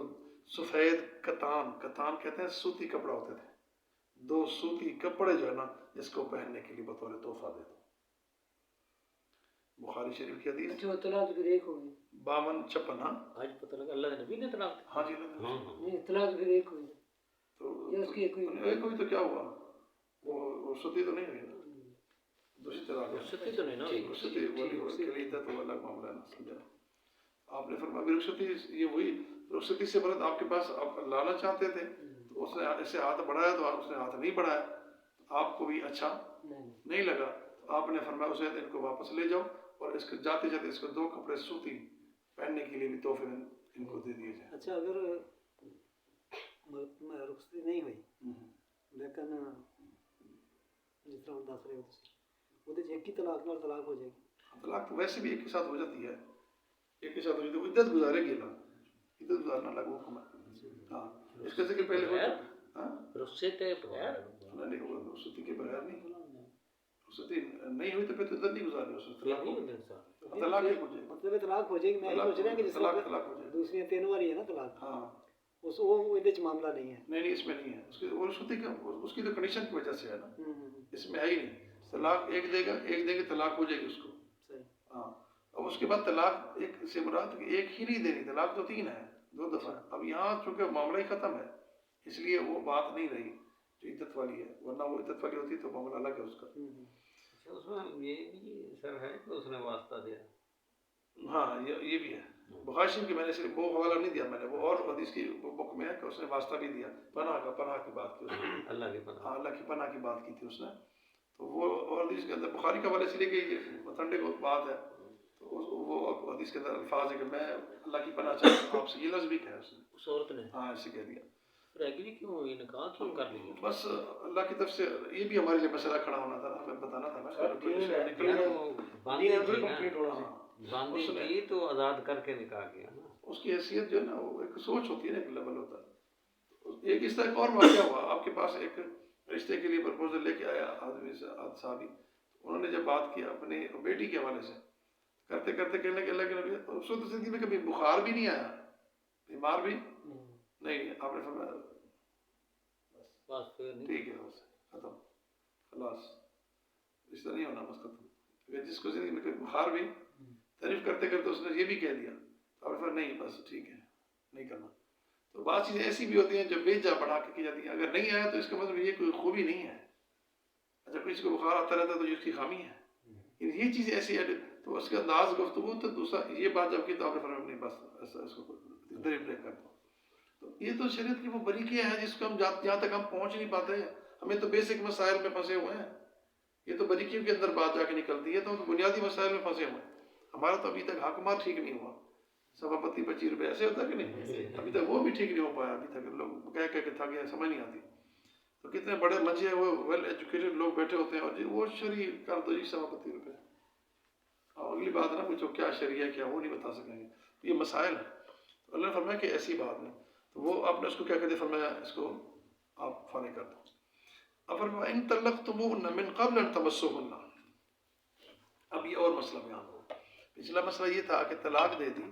سفید کتان کہتے ہیں، سوتی کپڑا ہوتے تھے، 2 سوتی کپڑے جو ہے نا اس کو پہننے کے لیے بطور تحفہ دے دو. بخاری شریف کی حدیث. اچھا طلاق پھر ایک ہوگی 52-56. ہاں آج پتہ لگا اللہ کے نبی نے طلاق دی. ہاں جی اللہ. طلاق پھر ایک ہوئی تو یا اس کی ایک ہوئی؟ ایک ہوئی تو کیا ہوا؟ وہ رخصتی تو نہیں ہوئی نا، دوسری طرح رخصتی تو نہیں نا، رخصتی والی ہو کے لیے تھا تو الگ معاملہ ہے نا، سمجھا. آپ نے فرمایا رخصتی یہ ہوئی، رخصتی سے مراد آپ کے پاس آپ لانا چاہتے تھے تو اس نے اسے ہاتھ بڑھایا تو اس نے ہاتھ نہیں بڑھایا، آپ کو بھی اچھا نہیں لگا. تو آپ نے فرمایا اسے ان کو واپس لے جاؤ اور اس کو جاتے جاتے اس کو 2 کپڑے سوتی پہننے کے لیے بھی تحفے ان کو دے دیے جائیں. اچھا اگر رخصتی نہیں ہوئی لیکن جس طرح دس رہے ہو وہ ایک ہی طلاق نال طلاق ہو جائے گی؟ طلاق تو ویسے بھی ایک کے ساتھ ہو جاتی ہے، ایک کے ساتھ ہو جاتی ہے، وہ عدت گزارے گی نا، عدت گزارنا الگ حکم ہے. ہاں اس کا ذکر پہلے ہو چکا. ہاں رخصت کے بغیر نہیں ہوگا، رخصتی کے بغیر نہیں، رخصتی نہیں ہوئی تو پھر تو عدت نہیں گزارنی، اس سے طلاق ایک ہو جائے گی. مطلب طلاق ہو جائے گی. میں یہ سوچ رہا ہوں کہ جس طلاق ہو جائے گی. دوسری 3 باری ہے نا طلاق، ہاں اس وہ ادھر معاملہ نہیں ہے. نہیں اس میں نہیں ہے، اس کی رخصتی کا اس کی تو کنڈیشن کی وجہ سے ہے نا، اس میں ہے ہی نہیں. طلاق ایک دے گا، ایک دے گا طلاق ہو جائے گی اس کو. ہاں اب اس کے بعد طلاق ایک سے مراد ایک ہی نہیں دینی، طلاق تو 3 ہے، 2 دفعہ. اب یہاں چونکہ معاملہ ہی ختم ہے اس لیے وہ بات نہیں رہی جو عدت والی ہے، ورنہ وہ عدت والی ہوتی تو معاملہ الگ ہے اس کا. اس میں یہ بھی سر ہے کہ اس نے واسطہ دیا. ہاں یہ بھی ہے. بخاری شریف کی میں نے صرف وہ حوالہ نہیں دیا، میں نے وہ اور حدیث کی بک میں ہے کہ اس نے واسطہ بھی دیا، پناہ کی بات کی اس نے، اللہ کی پناہ. ہاں اللہ کی پناہ کی بات کی تھی اس نے. تو وہ اور حدیث کے اندر بخاری کا حوالے سے لے کے یہ متنڈے کو بات ہے، تو وہ حدیث کے اندر الفاظ ہے کہ میں اللہ کی پناہ چاہتا ہوں آپ سے، یہ لفظ بھی کہا اس نے، اس عورت نے. ہاں اسے کہہ دیا. پھر ایگری کیوں ہوئی، نکاح کیوں کر لیا؟ بس اللہ کی طرف سے یہ بھی ہمارے لیے مسئلہ کھڑا ہونا تھا، ہمیں بتانا تھا نا. باندھی تھی تو آزاد کر کے نکاح کیا نا. اس کی حیثیت جو ہے نا وہ ایک سوچ ہوتی ہے نا، ایک لیول ہوتا ہے. ایک اس طرح ایک اور واقعہ ہوا، آپ کے پاس ایک رشتے کے لیے پرپوزل لے کے آیا آدمی صحابی. انہوں نے جب بات کی اپنی بیٹی کے حوالے سے کرتے کرتے کہنے کے اللہ کے نبی خصوصی زندگی میں کبھی بخار بھی نہیں آیا، بیمار بھی نہیں. آپ نے فرمایا بس ٹھیک ہے بس ختم، خلاص رشتہ نہیں ہونا، بس ختم. اگر جس کو زندگی میں کبھی بخار بھی، تعریف کرتے کرتے اس نے یہ بھی کہہ دیا، آپ نے فرمایا نہیں بس ٹھیک ہے نہیں کرنا. تو بعض چیزیں ایسی بھی ہوتی ہیں جو بے جا بڑھا کے کی جاتی ہیں. اگر نہیں آیا تو اس کا مطلب یہ کوئی خوبی نہیں ہے. اچھا کسی کو بخار آتا رہتا ہے تو یہ اس کی خامی ہے. یہ چیز ایسی ہے تو اس کا انداز گفتگو. تو دوسرا یہ بات جب کی تو آپ نے فرمایا نہیں بس ایسا اس کو ادھر بریک کر دو. تو یہ تو شریعت کی وہ بریکیاں ہیں جس کو ہم جہاں تک ہم پہنچ نہیں پاتے. ہمیں تو بیسک مسائل میں پھنسے ہوئے ہیں. یہ تو بریکیوں کے اندر بات جا کے نکلتی ہے، تو ہم بنیادی مسائل میں پھنسے ہوئے ہیں. ہمارا تو ابھی تک حق مار ٹھیک نہیں ہوا، سبھاپتی 25 روپے ایسے ہوتا کہ نہیں، ابھی تک وہ بھی ٹھیک نہیں ہو پایا، ابھی تک لوگ کہہ کے تھک گئے، سمجھ نہیں آتی. تو کتنے بڑے منجے وہ ویل ایجوکیٹڈ لوگ بیٹھے ہوتے ہیں اور جی وہ شرعی کر دو جی سبھاپتی روپے. اور اگلی بات نہ پوچھو کیا شریعہ کیا، وہ نہیں بتا سکیں گے. یہ مسائل ہیں. تو اللہ نے فرمایا کہ ایسی بات نہیں. تو وہ آپ نے اس کو کیا کہتے فرمایا اس کو آپ فالو کر دو. اب فرمایا ان طلقتموهن من قبل ان تمسوهن. اب یہ اور مسئلہ بیان ہو. پچھلا مسئلہ یہ تھا کہ طلاق دے دی،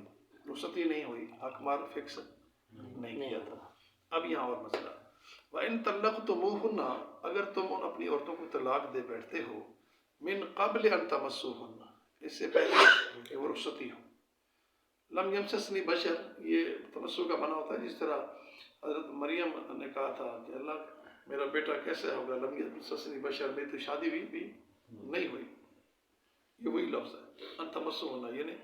رخصتی نہیں ہوئی، حق مار فکس نہیں کیا تھا. اب یہاں اور مسئلہ وَإِن طَلَّقْتُمُوهُنَّ، اگر تم ان اپنی عورتوں کو طلاق دے بیٹھتے ہو، من قبل ان تمسوهن، اس سے پہلے کہ وہ رخصتی ہو. لم یمسسنی بشر، یہ تمسو کا معنی ہوتا ہے جس طرح حضرت مریم نے کہا تھا کہ اللہ میرا بیٹا کیسے ہوگا، لم یمسسنی بشر، میری تو شادی بھی نہیں ہوئی. یہ وہی لفظ ہے ان تمسوهن، یعنی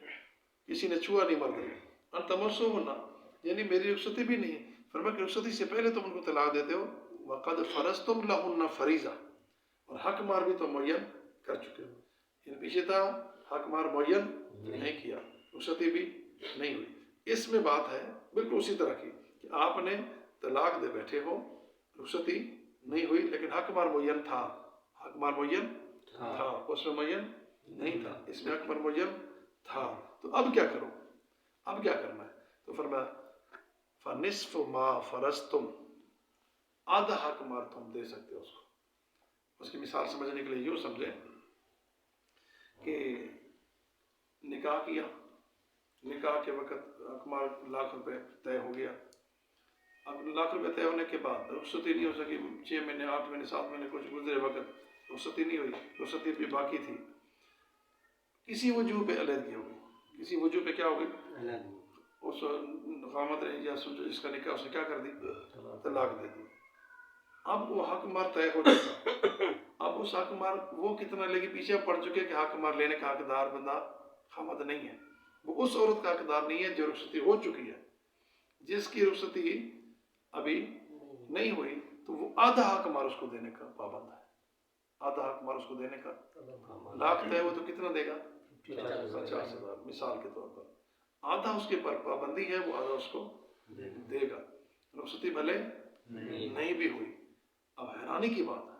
کسی نے چھوا نہیں مرد نے. ان تمسوهن یعنی میری رخصتی بھی نہیں. فرمایا کہ رخصتی سے پہلے تم ان کو طلاق دیتے ہو. وقد فرضتم لهن فریضہ، اور حق مار بھی تو معین کر چکے ہو. یعنی پیچھے تھا حق مار معین نہیں کیا، رخصتی بھی نہیں ہوئی. اس میں بات ہے بالکل اسی طرح کی کہ آپ نے طلاق دے بیٹھے ہو، رخصتی نہیں ہوئی، لیکن حق مار معین تھا. حق مار معین تھا، اس میں معین نہیں تھا، اس میں حق مار معین تھا. تو اب کیا کرو، اب کیا کرنا ہے؟ تو فرمایا فنصف ما فرضتم، آدھا حق مار تم دے سکتے ہو اس کو. اس کی مثال سمجھنے کے لیے یوں سمجھیں کہ نکاح کیا، نکاح کے وقت حق مار ₹1,00,000 طے ہو گیا. اب ₹1,00,000 طے ہونے کے بعد رخصتی نہیں ہو سکی، 6 مہینے 8 مہینے 7 مہینے کچھ گزرے وقت رخصتی نہیں ہوئی، رخصتی بھی باقی تھی. کسی وجوہ پہ علیحدگی ہو گئی، کسی وجوہ پہ کیا ہو گئی، اس غامت نے یا جس کا نکاح اس نے کیا کر دی، طلاق دے دی. اب وہ حق مار طے ہو چکا. اب اس حق مار وہ کتنا لے گی، پیچھے پڑ چکے کہ حق مار لینے کا حقدار بندہ خامد نہیں ہے. وہ اس عورت کا حقدار نہیں ہے جو رخصتی ہو چکی ہے. جس کی رخصتی ابھی نہیں ہوئی تو وہ آدھا حق مار اس کو دینے کا پابند ہے. آدھا حق مار اس کو دینے کا، $1,00,000 طے ہو تو کتنا دے گا، 50,000 مثال کے طور پر. آدھا اس کے پر پابندی ہے، وہ آدھا اس کو دے گا. رخصتی بھلے نہیں بھی ہوئی. اب حیرانی کی بات ہے،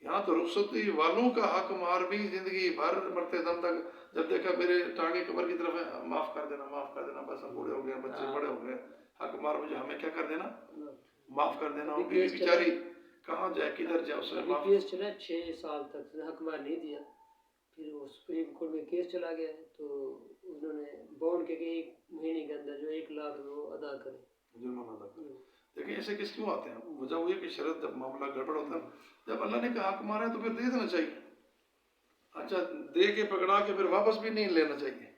یہاں تو رخصتی والوں کا حق مار بھی زندگی بھر مرتے دم تک، جب دیکھا میرے ٹانگے کمر کی طرف ہے، معاف کر دینا معاف کر دینا، بس ہم بوڑھے ہو گئے، بچے بڑے ہو گئے، حق مار مجھے ہمیں کیا کر دینا، معاف کر دینا. وہ بیوی بیچاری کہاں جائے کدھر جائے، اس نے معاف کیس چلا 6 سال تک حق مار نہیں دیا. پھر وہ سپریم کورٹ میں کیس چلا گیا تو انہوں نے بونڈ کے 1 مہینے کے اندر جو 1,00,000 وہ ادا کرے، جرمانہ ادا کرے. دیکھیں ایسے کس کیوں آتے ہیں، وجہ وہ یہ کہ شرط جب معاملہ گڑبڑ ہوتا ہے، جب اللہ نے کہا حق مارا ہے تو پھر دے دینا چاہیے. اچھا دے کے پکڑا کے پھر واپس بھی نہیں لینا چاہیے.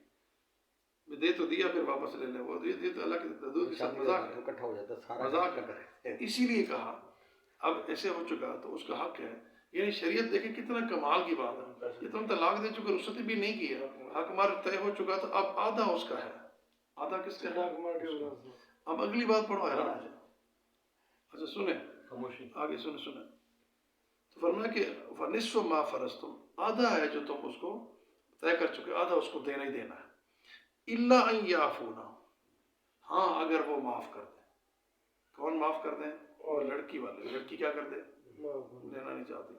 دے تو دیا پھر واپس لے لیں، وہ دے تو اللہ کے حدود کے ساتھ مذاق ہے، اکٹھا ہو جاتا سارا مذاق ہے. اسی لیے کہا اب ایسے ہو چکا تو اس کا حق ہے. یعنی شریعت دیکھیں کتنا کمال کی بات ہے. یہ تم طلاق دے چکے، رخصتی بھی نہیں کی ہے، حق مار طے ہو چکا، تو اب آدھا اس کا ہے. آدھا کس کا ہے؟ اب اگلی بات پڑھو، حیران ہے. اچھا سنیں آگے، سنیں. تو فرمایا کہ فنصف ما فرضتم، آدھا ہے جو تم اس کو طے کر چکے، آدھا اس کو دینا ہی دینا ہے. الا ان یعفونا، ہاں اگر وہ معاف کر دیں. کون معاف کر دیں؟ اور لڑکی والے. لڑکی کیا کر دے، لینا نہیں چاہتی،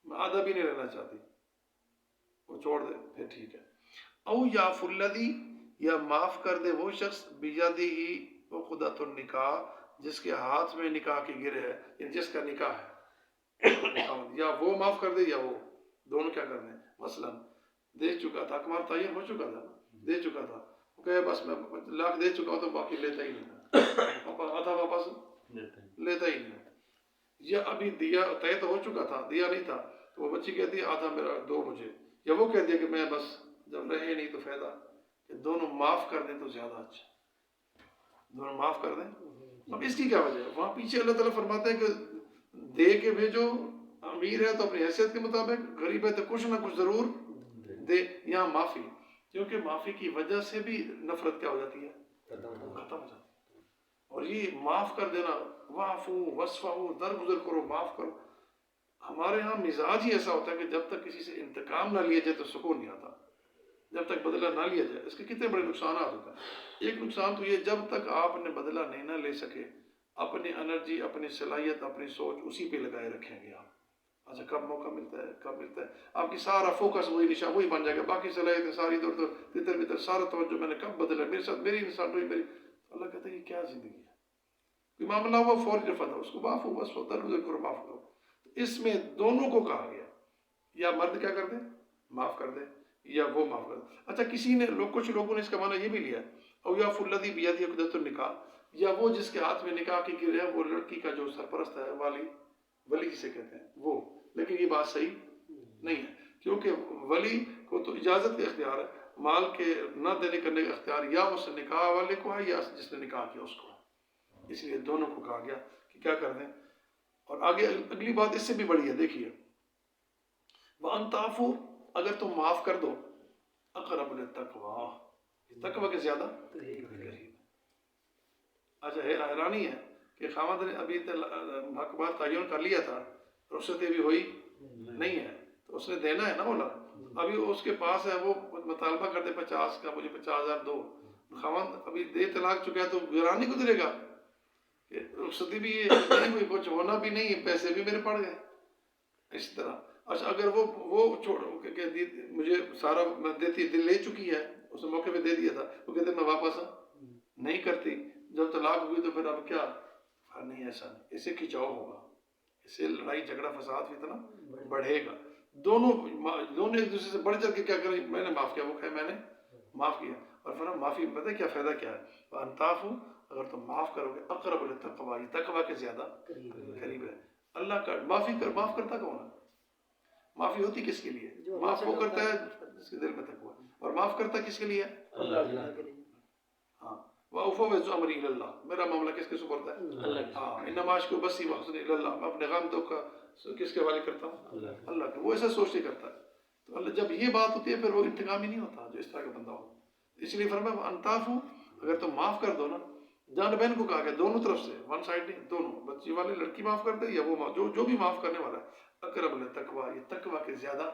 میں آدھا بھی نہیں لینا چاہتی، وہ چھوڑ دے پھر ٹھیک ہے. او یعفو الذی، یا معاف کر دے وہ شخص بیدہ عقدۃ النکاح، جس کے ہاتھ میں نکاح کی گرہ ہے، یعنی جس کا نکاح ہے. یا وہ معاف کر دے یا وہ دونوں کیا کر دیں. مثلا دے چکا تھا، حق مار تعین ہو چکا تھا، دے چکا تھا، وہ کہے بس میں $1,00,000 دے چکا ہوں تو باقی لیتا ہی نہیں تھا، آدھا واپس لیتا ہی نہیں. یا ابھی دیا طے تو ہو چکا تھا، دیا نہیں تھا، تو وہ بچی کہتی ہے آدھا میرا دو مجھے، یا وہ کہتی ہے کہ میں بس جب رہے نہیں تو فائدہ، کہ دونوں معاف کر دیں تو زیادہ اچھا، دونوں معاف کر دیں. اب اس کی کیا وجہ ہے؟ وہاں پیچھے اللہ تعالیٰ فرماتے ہیں کہ دے کے بھیجو، امیر ہے تو اپنی حیثیت کے مطابق، غریب ہے تو کچھ نہ کچھ ضرور دے. یہاں معافی، کیونکہ معافی کی وجہ سے بھی نفرت کیا ہو جاتی ہے، ختم ہو جاتی ہے. اور یہ معاف کر دینا، واعفو واصفحوا، درگزر کرو، معاف کرو. ہمارے ہاں مزاج ہی ایسا ہوتا ہے کہ جب تک کسی سے انتقام نہ لیا جائے تو سکون نہیں آتا. جب تک بدلہ نہ لیا جائے. اس کے کتنے بڑے نقصانات ہوتے ہیں. ایک نقصان تو یہ جب تک آپ نے بدلہ نہیں نہ لے سکے اپنی انرجی اپنی صلاحیت اپنی سوچ اسی پہ لگائے رکھیں گے آپ. اچھا کب موقع ملتا ہے کب ملتا ہے آپ کی سارا فوکس وہی نشان وہی بن جائے گا. باقی صلاحیتیں ساری ادھر ادھر تتر بتر سارا توجہ میں نے کب بدلا میرے ساتھ میری انسان ہوئی میری. اللہ کہتا ہے یہ کیا زندگی ہے. کوئی معاملہ ہوا فوری رفع دو اس کو معاف ہو بس درگزر کرو معاف کرو. اس میں دونوں کو کہا گیا یا مرد کیا کر دے معاف کر دے یا وہ معاف کر دے. اچھا کسی نے کچھ لوگوں نے اس کا معنی یہ بھی لیا او یا فلذی بیدہ عقدۃ النکاح یا وہ جس کے ہاتھ میں نکاح کی گرہ ہے وہ لڑکی کا جو سرپرست ہے ولی جسے کہتے ہیں وہ. لیکن یہ بات صحیح نہیں ہے کیونکہ ولی کو تو اجازت کا اختیار ہے مال کے نہ دینے کرنے کا اختیار یا اس نکاح والے کو ہے یا جس نے نکاح کیا اس کو ہے. اس لیے دونوں کو کہا گیا کہ کیا کر دیں. اور آگے اگلی بات اس سے بھی بڑی ہے دیکھیے وَأَن تَعْفُوا اگر تم معاف کر دو اقرب للتقویٰ تقویٰ کے زیادہ قریب. اچھا حیرانی ہے کہ خامد نے ابھی حق بات تعین کر لیا تھا رخصتی بھی ہوئی نہیں ہے تو اس نے دینا ہے نا مولا. ابھی اس کے پاس ہے وہ مطالبہ کر دے 50 کا مجھے 50,000 دو. خامد ابھی دے طلاق چکا ہے تو گرانی گزرے گا کہ رخصتی بھی نہیں ہوئی کچھ ہونا بھی نہیں پیسے بھی میرے پڑ گئے. اس طرح اچھا اگر وہ چھوڑ کہ مجھے سارا میں دیتی دل لے چکی ہے اس نے موقع پہ دے دیا تھا وہ کہتے میں واپس نہیں کرتی جب طلاق ہوئی تو پھر اب کیا نہیں ایسا نہیں اسے کھچاؤ ہوگا اس سے لڑائی جھگڑا فساد بھی اتنا بڑھے گا. دونوں ایک دوسرے سے بڑھ چڑھ کے کیا کریں میں نے معاف کیا وہ کہے میں نے معاف کیا. اور پھر معافی پتہ کیا فائدہ کیا ہے انتعفوا اگر تم معاف کرو گے اقرب للتقویٰ یہ تقویٰ کے زیادہ قریب ہے. اللہ کا معاف کرتا کون ہے. معافی ہوتی کس کے لیے معاف وہ کرتا ہے جس کے دل میں تقویٰ اور معاف کرتا کس کے لیے ہاں وَأُفَوِّضُ أَمْرِي إِلَى اللَّهِ میرا معاملہ کس کے سپرد ہے ہاں انما اشکو بسی وحزنی الی اللہ میں اپنے غم دکھ کا کس کے حوالے کرتا ہوں اللہ کے. وہ ایسا سوچ نہیں کرتا ہے. تو اللہ جب یہ بات ہوتی ہے پھر وہ انتقامی نہیں ہوتا جو اس طرح کا بندہ ہو. اس لیے فرمایا انتعفوا اگر تم معاف کر دو نا جان بہن کو کہا گیا دونوں طرف سے ون سائڈ نہیں دونوں بچی والے لڑکی معاف کر دے یا وہ جو بھی معاف کرنے والا ہے اقرب للتقویٰ یہ تقویٰ کے زیادہ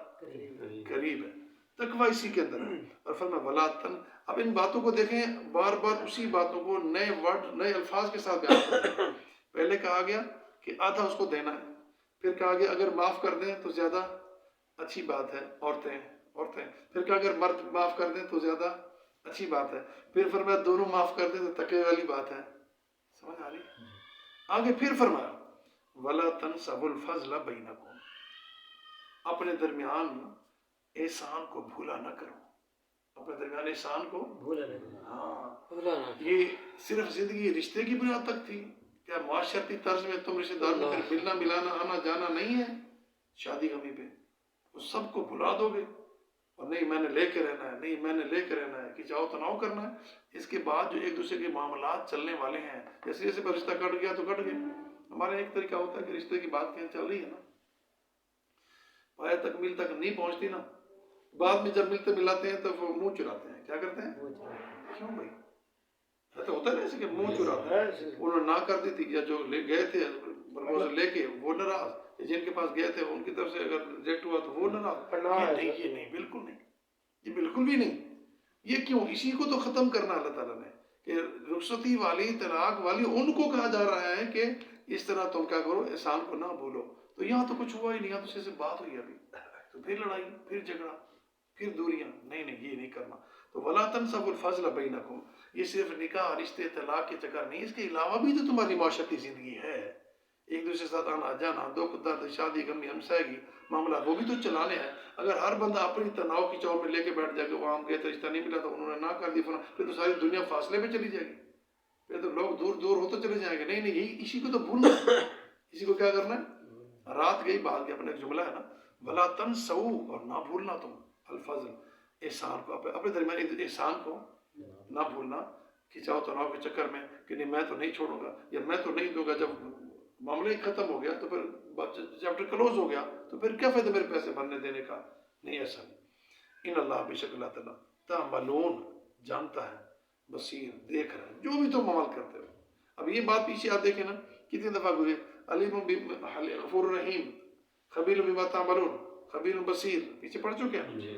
قریب ہے. تقویٰ اسی کے اندر ہے. اور فرمایا ولا تن اب ان باتوں کو دیکھیں بار بار اسی باتوں کو نئے ورڈ نئے الفاظ کے ساتھ بیان کرتے ہیں. پہلے کہا گیا کہ آدھا اس کو دینا ہے پھر کہا گیا اگر معاف کر دیں تو زیادہ اچھی بات ہے عورتیں پھر کہا اگر مرد معاف کر دیں تو زیادہ اچھی بات ہے. پھر فرمایا دونوں معاف کر دیں تو تقوی والی بات ہے. سمجھ آ رہی آگے پھر فرمایا ولا تنسوا الفضل بینکم اپنے درمیان احسان کو بھولا نہ کرو. اپنے درمیان احسان کو بھولا نہیں. ہاں یہ صرف زندگی رشتے کی بنیاد تک تھی کیا معاشرتی طرز میں تم رشتے دار میں ملنا ملانا آنا جانا نہیں ہے شادی غمی پہ اس سب کو بھلا دو گے اور نہیں میں نے لے کے رہنا ہے نہیں میں نے لے کے رہنا ہے کہ چاہو تناؤ کرنا ہے. اس کے بعد جو ایک دوسرے کے معاملات چلنے والے ہیں جیسے جیسے پر رشتہ کٹ گیا تو کٹ گیا. ہمارا ایک طریقہ ہوتا ہے کہ رشتے کی بات کہیں چل رہی ہے نا پائے تکمیل تک نہیں پہنچتی نا بعد میں جب ملتے ملاتے ہیں تو وہ منہ چراتے ہیں. کیا کرتے ہیں کیوں بھائی ایسا ہوتا ہے نا ایسے کہ منہ چراتے ہیں. انہوں نے نہ کر دی تھی یا جو گئے تھے پرپوزل لے کے وہ ناراض جن کے پاس گئے تھے ان کی طرف سے اگر ریجیکٹ ہوا تو وہ ناراض. یہ نہیں بالکل نہیں یہ بالکل بھی نہیں. یہ کیوں اسی کو تو ختم کرنا اللہ تعالیٰ نے کہ رخصتی والی طلاق والی ان کو کہا جا رہا ہے کہ اس طرح تم کیا کرو احسان کو نہ بھولو. تو یہاں تو کچھ ہوا ہی نہیں یہاں تو سے بات ہوئی ابھی تو پھر لڑائی پھر جھگڑا پھر دوریاں نہیں یہ نہیں کرنا. تو ولا تنسوا الفضل بینکم یہ صرف نکاح رشتے طلاق کے چکر نہیں اس کے علاوہ بھی تو تمہاری معاشرتی زندگی ہے. ایک دوسرے کے ساتھ آنا جانا دکھ درد شادی غمی ہمسائیگی معاملات وہ بھی تو چلانے ہیں. اگر ہر بندہ اپنی تناؤ کی چاؤ میں لے کے بیٹھ جائے گا وہاں گئے تو رشتہ نہیں ملا تو انہوں نے نہ کر دی پھر تو ساری دنیا فاصلے میں چلی جائے گی. پھر تو لوگ دور دور ہوتے چلے جائیں گے. نہیں یہی اسی کو تو بھولنا اسی کو کیا کرنا ہے رات گئی بات گئی اپنا ایک جملہ ہے نا ولا تنسوا اور نہ بھولنا تم الفضل احسان کو اپنے درمیان احسان کو نہ بھولنا کھچاؤ تناؤ کے چکر میں کہ نہیں میں تو نہیں چھوڑوں گا یا میں تو نہیں دوں گا. جب معاملہ ہی ختم ہو گیا تو پھر چیپٹر کلوز ہو گیا تو پھر کیا فائدہ میرے پیسے بھرنے دینے کا. نہیں ایسا نہیں. ان اللہ بے شک اللہ تعالیٰ تعملون جانتا ہے بصیر دیکھ رہا ہے جو بھی تم عمل کرتے ہو. اب یہ بات پیچھے آپ دیکھیں نا کتنی دفعہ گزری علیم غفور رحیم خبیر بما تعملون خبیر بصیر پیچھے پڑھ چکے ہیں.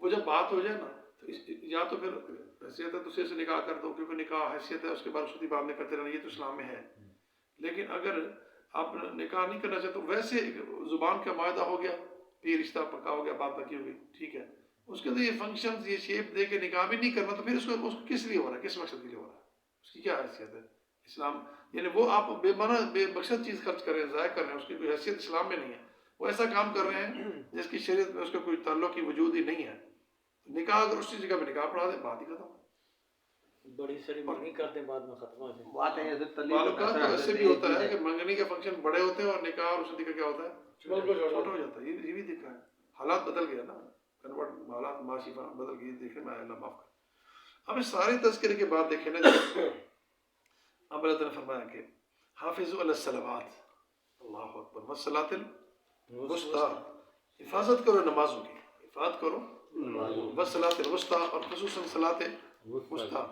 وہ جب بات ہو جائے نا تو یا تو پھر حیثیت ہے دوسرے سے نکاح کر دو، کیونکہ نکاح حیثیت ہے، اس کے بعد شدی بات نہیں کرتے رہنا، یہ تو اسلام میں ہے. لیکن اگر آپ نکاح نہیں کرنا چاہتے تو ویسے زبان کا معاہدہ ہو گیا، یہ رشتہ پکا ہو گیا، بات پکی ہو گئی، ٹھیک ہے. اس کے اندر یہ فنکشنز، یہ شیپ دے کے نکاح بھی نہیں کرنا، تو پھر اس کو کس لیے ہو رہا ہے، کس مقصد کے لیے ہو رہا ہے، اس کی کیا حیثیت ہے اسلام؟ یعنی وہ آپ بے معنی بے مقصد چیز خرچ کر رہے ہیں، ضائع کر رہے ہیں، اس کی کوئی حیثیت اسلام میں نہیں ہے. وہ ایسا کام کر رہے ہیں جس کی شریعت میں اس کا کوئی تعلق کی وجود ہی نہیں ہے. نکاح اگر اسی جگہ پہ نکاح پڑھا دیں، بات ہی ختم. بڑی سیریمنی کرتے بعد میں ختم ہو جائے. بات ہے معلوم کا تو ایسے بھی ہوتا ہے کہ منگنی کے فنکشن بڑے ہوتے ہیں اور نکاح اور شادی کا کیا ہوتا ہے، چھوٹا ہو جاتا ہے. یہ بھی دیکھا ہے، حالات بدل گیا نا، کنورٹ حالات معاشی بدل گئی، دیکھنے میں اللہ معاف کر. اب اس سارے تذکرے کے بعد دیکھیں نا، اب اللہ تعالیٰ نے فرمایا کہ حافظوا علی الصلوات، اللہ اکبر، والصلاۃ الوسطیٰ، حفاظت کرو نمازوں کی، حفاظت کرو والصلاۃ الوسطیٰ، اور خصوصاً صلاۃ وسطیٰ،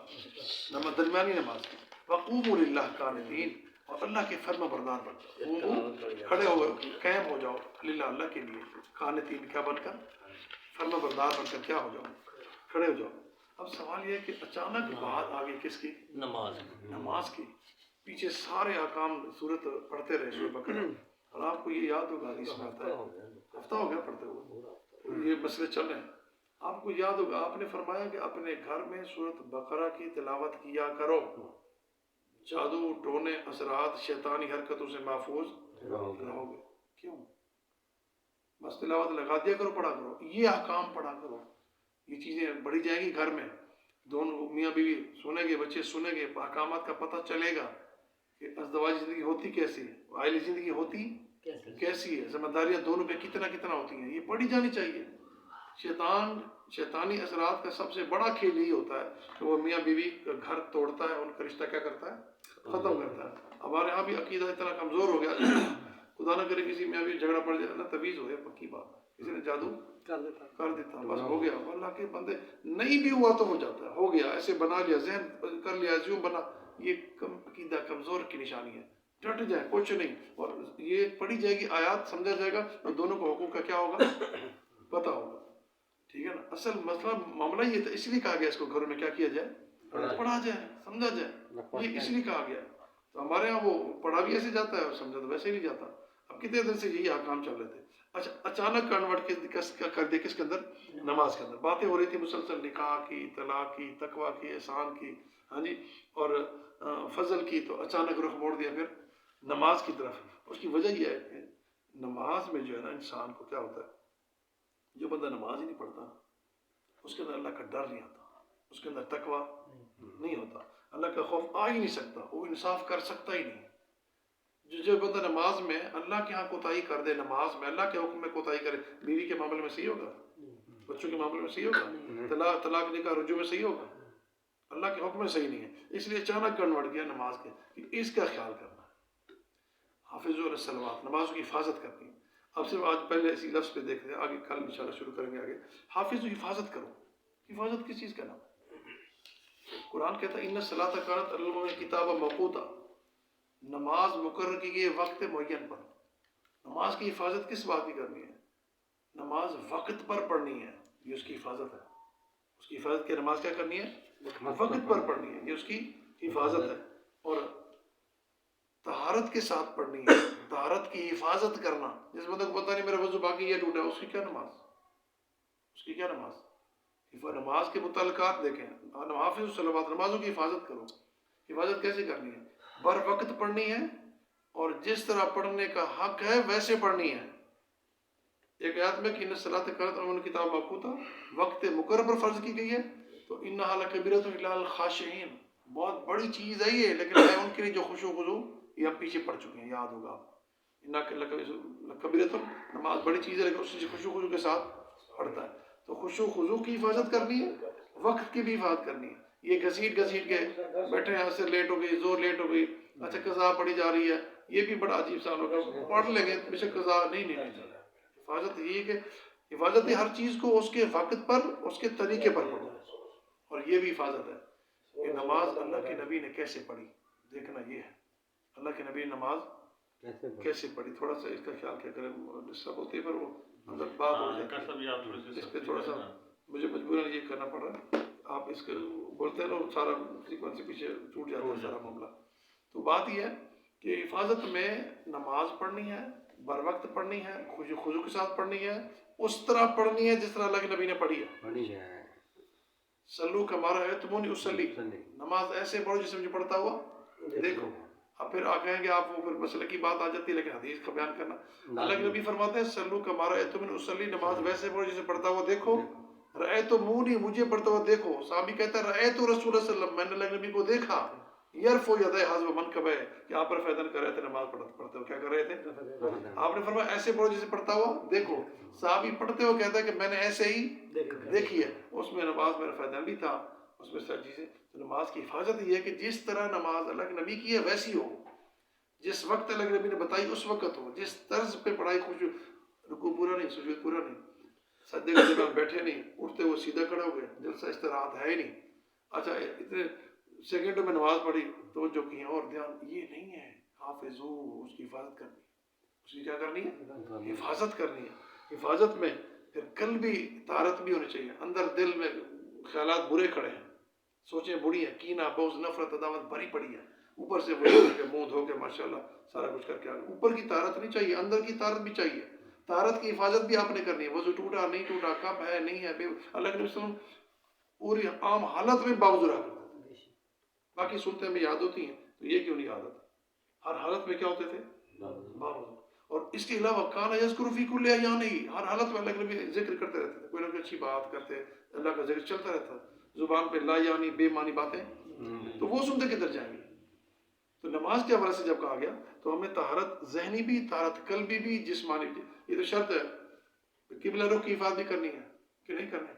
درمیانی نماز کی. وقوموا للہ قانتین، اور اللہ کے فرما بردار بن جاؤ، کھڑے ہو قائم ہو جاؤ للہ، اللہ کے لیے، قانتین کیا بن کر، فرما بردار بن کر کیا ہو جاؤ، کھڑے ہو جاؤ. اب سوال یہ ہے کہ اچانک بات آ گئی کس کی، نماز کی. پیچھے سارے احکام صورت پڑھتے رہے سورہ بقرہ، اور آپ کو یہ یاد ہوگا، حدیث میں آتا ہے، ہفتہ ہو گیا پڑھتے ہوئے، یہ مسئلے چل رہے ہیں. آپ کو یاد ہوگا آپ نے فرمایا کہ اپنے گھر میں سورۃ بقرہ کی تلاوت کیا کرو، جادو ٹونے اثرات شیطانی حرکتوں سے محفوظ رہو گے. کیوں؟ بس تلاوت لگا دیا کرو، پڑھا کرو، یہ احکام پڑھا کرو. یہ چیزیں بڑھی جائیں گی گھر میں، دونوں میاں بیوی سنیں گے، بچے سنیں گے، احکامات کا پتہ چلے گا کہ ازدواجی زندگی ہوتی کیسی ہے، عائلی زندگی ہوتی کیسی ہے، ذمہ داریاں دونوں پہ کتنا ہوتی ہیں، یہ پڑھی جانی چاہیے. شیطانی اثرات کا سب سے بڑا کھیل یہی ہوتا ہے کہ وہ میاں بیوی کا گھر توڑتا ہے، ان کا رشتہ کیا کرتا ہے، ختم کرتا ہے. ہمارے یہاں بھی عقیدہ اتنا کمزور ہو گیا، خدا نہ کرے کسی میاں بیوی جھگڑا پڑ جائے نا، تویز ہو گیا، پکی بات، کسی نے جادو کر دیتا، بس ہو گیا. اللہ کے بندے نہیں بھی ہوا تو ہو جاتا ہے، ہو گیا، ایسے بنا لیا، ذہن کر لیا، زیوں بنا. یہ عقیدہ کمزور کی نشانی ہے. ڈٹ جائے، کچھ نہیں، اور یہ پڑھی جائے گی آیات، سمجھا جائے گا، اور دونوں کو حقوق کا کیا ہوگا، پتہ ہوگا. ٹھیک ہے نا. اصل مسئلہ معاملہ یہ تھا، اس لیے کہا گیا اس کو گھروں میں کیا کیا جائے، پڑھا جائے، سمجھا جائے، یہ اس لیے کہا گیا. تو ہمارے یہاں وہ پڑھا بھی ایسے جاتا ہے اور سمجھا تو ویسے ہی نہیں جاتا. اب کتنے دن سے یہی احکام چل رہے تھے. اچھا اچانک کنورٹ کر دیا کس کے اندر، نماز کے اندر. باتیں ہو رہی تھی مسلسل، نکاح کی، طلاق کی، تقویٰ کی، احسان کی، ہاں جی، اور فضل کی، تو اچانک رخ موڑ دیا پھر نماز کی طرف. اس کی وجہ یہ ہے کہ نماز میں جو ہے نا انسان کو کیا ہوتا ہے، جو بندہ نماز ہی نہیں پڑھتا اس کے اندر اللہ کا ڈر نہیں آتا، اس کے اندر تقویٰ نہیں ہوتا، اللہ کا خوف آ ہی نہیں سکتا، وہ انصاف کر سکتا ہی نہیں. جو بندہ نماز میں اللہ کے ہاں کوتاہی کر دے، نماز میں اللہ کے حکم میں کوتاہی کرے، بیوی کے معاملے میں صحیح ہوگا، بچوں کے معاملے میں صحیح ہوگا، طلاق نکاح رجوع میں صحیح ہوگا، اللہ کے حکم میں صحیح نہیں ہے. اس لیے اچانک کنورٹ کیا نماز کے، کہ اس کا خیال کرنا ہے. حافظوا علی الصلوات، نمازوں کی حفاظت کرنی ہے. اب صرف آج پہلے اسی لفظ پہ دیکھ رہے ہیں، آگے کل انشاءاللہ شروع کریں گے. آگے حافظ حفاظت کرو. حفاظت کس چیز کا نام ہے؟ قرآن کہتا ہے ان الصلاۃ کانت علی المؤمنین کتابا موقوتا، نماز مقرر کی گئی وقت معین پر. نماز کی حفاظت کس بات کی کرنی ہے؟ نماز وقت پر پڑھنی ہے، یہ اس کی حفاظت ہے. اس کی حفاظت کی نماز کیا کرنی ہے؟ وقت پر پڑھنی ہے، یہ اس کی حفاظت ہے. اور طہارت کے ساتھ پڑھنی ہے، طہارت کی حفاظت کرنا. جس بندے کو پتہ نہیں میرا وضو باقی یہ ٹوٹا، اس کی کیا نماز، اس کی کیا نماز. نماز کے متعلقات دیکھیں، حافظ الصلوات، نمازوں کی حفاظت کرو. حفاظت کیسے کرنی ہے؟ بر وقت پڑھنی ہے، اور جس طرح پڑھنے کا حق ہے ویسے پڑھنی ہے. ایک آیت میں کہ ان الصلاۃ کانت علی المؤمنین کتابا موقوتا، وقت مقرر پر فرض کی گئی ہے. تو انھا لکبیرۃ الا علی الخاشعین، بہت بڑی چیز ہے یہ، لیکن ہے ان کے لیے جو خشوع و خضوع، یہ ہم پیچھے پڑھ چکے ہیں، یاد ہوگا. لکبیرۃ، نماز بڑی چیز ہے لیکن اس سے خشوع و خضوع کے ساتھ پڑھتا ہے. تو خشوع و خضوع کی حفاظت کرنی ہے، وقت کی بھی حفاظت کرنی ہے. یہ گھسیٹ کے بیٹھے ہیں، ایسے لیٹ ہو گئی، زور لیٹ ہو گئی، اچھا قضا پڑھی جا رہی ہے، یہ بھی بڑا عجیب سا ہوگا، پڑھ لیں گے بے شک قضا نہیں. حفاظت یہ کہ حفاظت ہر چیز کو اس کے وقت پر، اس کے طریقے پر پڑھو. اور یہ بھی حفاظت ہے کہ نماز اللہ کے نبی نے کیسے پڑھی، دیکھنا یہ ہے اللہ کے نبی نے نماز کیسے پڑھی. تھوڑا سا اس کا خیال کیا کریں، ڈسٹرب ہوتی ہے، پھر وہ اندر بات ہو جاتی ہے، اس پہ تھوڑا سا مجھے مجبوراً یہ کرنا پڑ رہا ہے. آپ اس کے بولتے ہیں نا سارا سیکوینس پیچھے چھوٹ جاتا ہے سارا معاملہ. تو بات یہ ہے کہ حفاظت میں نماز پڑھنی ہے، بر وقت پڑھنی ہے، خضوع کے ساتھ پڑھنی ہے، اس طرح پڑھنی ہے جس طرح اللہ کے نبی نے پڑھی ہے. سلو کمارا ہے تمونی اسلی، نماز ایسے پڑھو جسے مجھے پڑھتا ہوا دیکھو. اب پھر آپ کہیں گے آپ وہ پھر مسئلے کی بات آ جاتی ہے، لیکن حدیث کا بیان کرنا. اللہ کے نبی فرماتے ہیں سلو کمارا ہے تمونی اسلی، نماز ویسے پڑھو جسے پڑھتا ہوا دیکھو. رأیت مونی، مجھے پڑھتا ہوا دیکھو. صحابی کہتا ہے رأیت رسول اللہ صلی اللہ علیہ وسلم، میں نے اللہ کے نبی کو دیکھا یرفع یدیہ حذو منکبہ، کہ آپ پر فیدن کر رہے تھے نماز پڑھتے ہو. کیا کر رہے تھے؟ آپ نے فرمایا ایسے پڑھو جسے پڑھتا ہوا دیکھو. صحابی پڑھتے ہو کہتا ہے کہ میں نے ایسے ہی دیکھی ہے. اس میں نماز میرا فیدن بھی تھا، اس میں سر چیزیں. تو نماز کی حفاظت یہ ہے کہ جس طرح نماز اللہ کے نبی کی ہے ویسی ہو، جس وقت اللہ کے نبی نے بتائی اس وقت ہو، جس طرز پہ پڑھائی خشوع، رکوع پورا نہیں، سجود پورا نہیں، سجدے کے جگہ بیٹھے نہیں، اٹھتے ہوئے سیدھا کھڑے ہو گئے، جلسہ استراحت ہے ہی نہیں. اچھا اتنے سیکنڈوں میں نماز پڑھی توجہ کی اور دھیان، یہ نہیں ہے. حافظو، اس کی حفاظت کرنی ہے. اس کی کیا کرنی ہے؟ حفاظت کرنی ہے. حفاظت میں پھر قلبی طہارت بھی ہونی چاہیے. اندر دل میں خیالات برے کھڑے ہیں، سوچیں بڑی ہیں، کینہ بغض نفرت عداوت بھری پڑی ہے. اوپر سے وضو کر کے منہ دھو کے ماشاءاللہ سارا کچھ کر کے آگے. اوپر کی طہارت نہیں چاہیے، اندر کی طہارت بھی چاہیے. طہارت کی حفاظت بھی آپ نے کرنی ہے. وضو ٹوٹا نہیں ٹوٹا، کب ہے نہیں ہے، اللہ کے وسلم پوری عام حالت میں باوضو رہا کرتے تھے. باقی سنتیں میں یاد ہوتی ہیں، تو یہ کیوں نہیں عادت؟ ہر حالت میں کیا ہوتے تھے؟ باوضو. اور اس کے علاوہ کانا یذکر فی کل احیانہ، ہر حالت میں اللہ کے نبی ذکر کرتے رہتے تھے. کوئی نہ کوئی اچھی بات کرتے، اللہ کا ذکر چلتا رہتا. زبان پہ لا یعنی بے معنی باتیں تو وہ سنتے کدھر جائیں گے؟ تو نماز کے حوالے سے جب کہا گیا تو ہمیں طہارت ذہنی بھی، طہارت قلبی بھی، جسمانی بھی. یہ تو شرط ہے. قبلہ رخ کی حفاظت بھی کرنی ہے کہ نہیں کرنی؟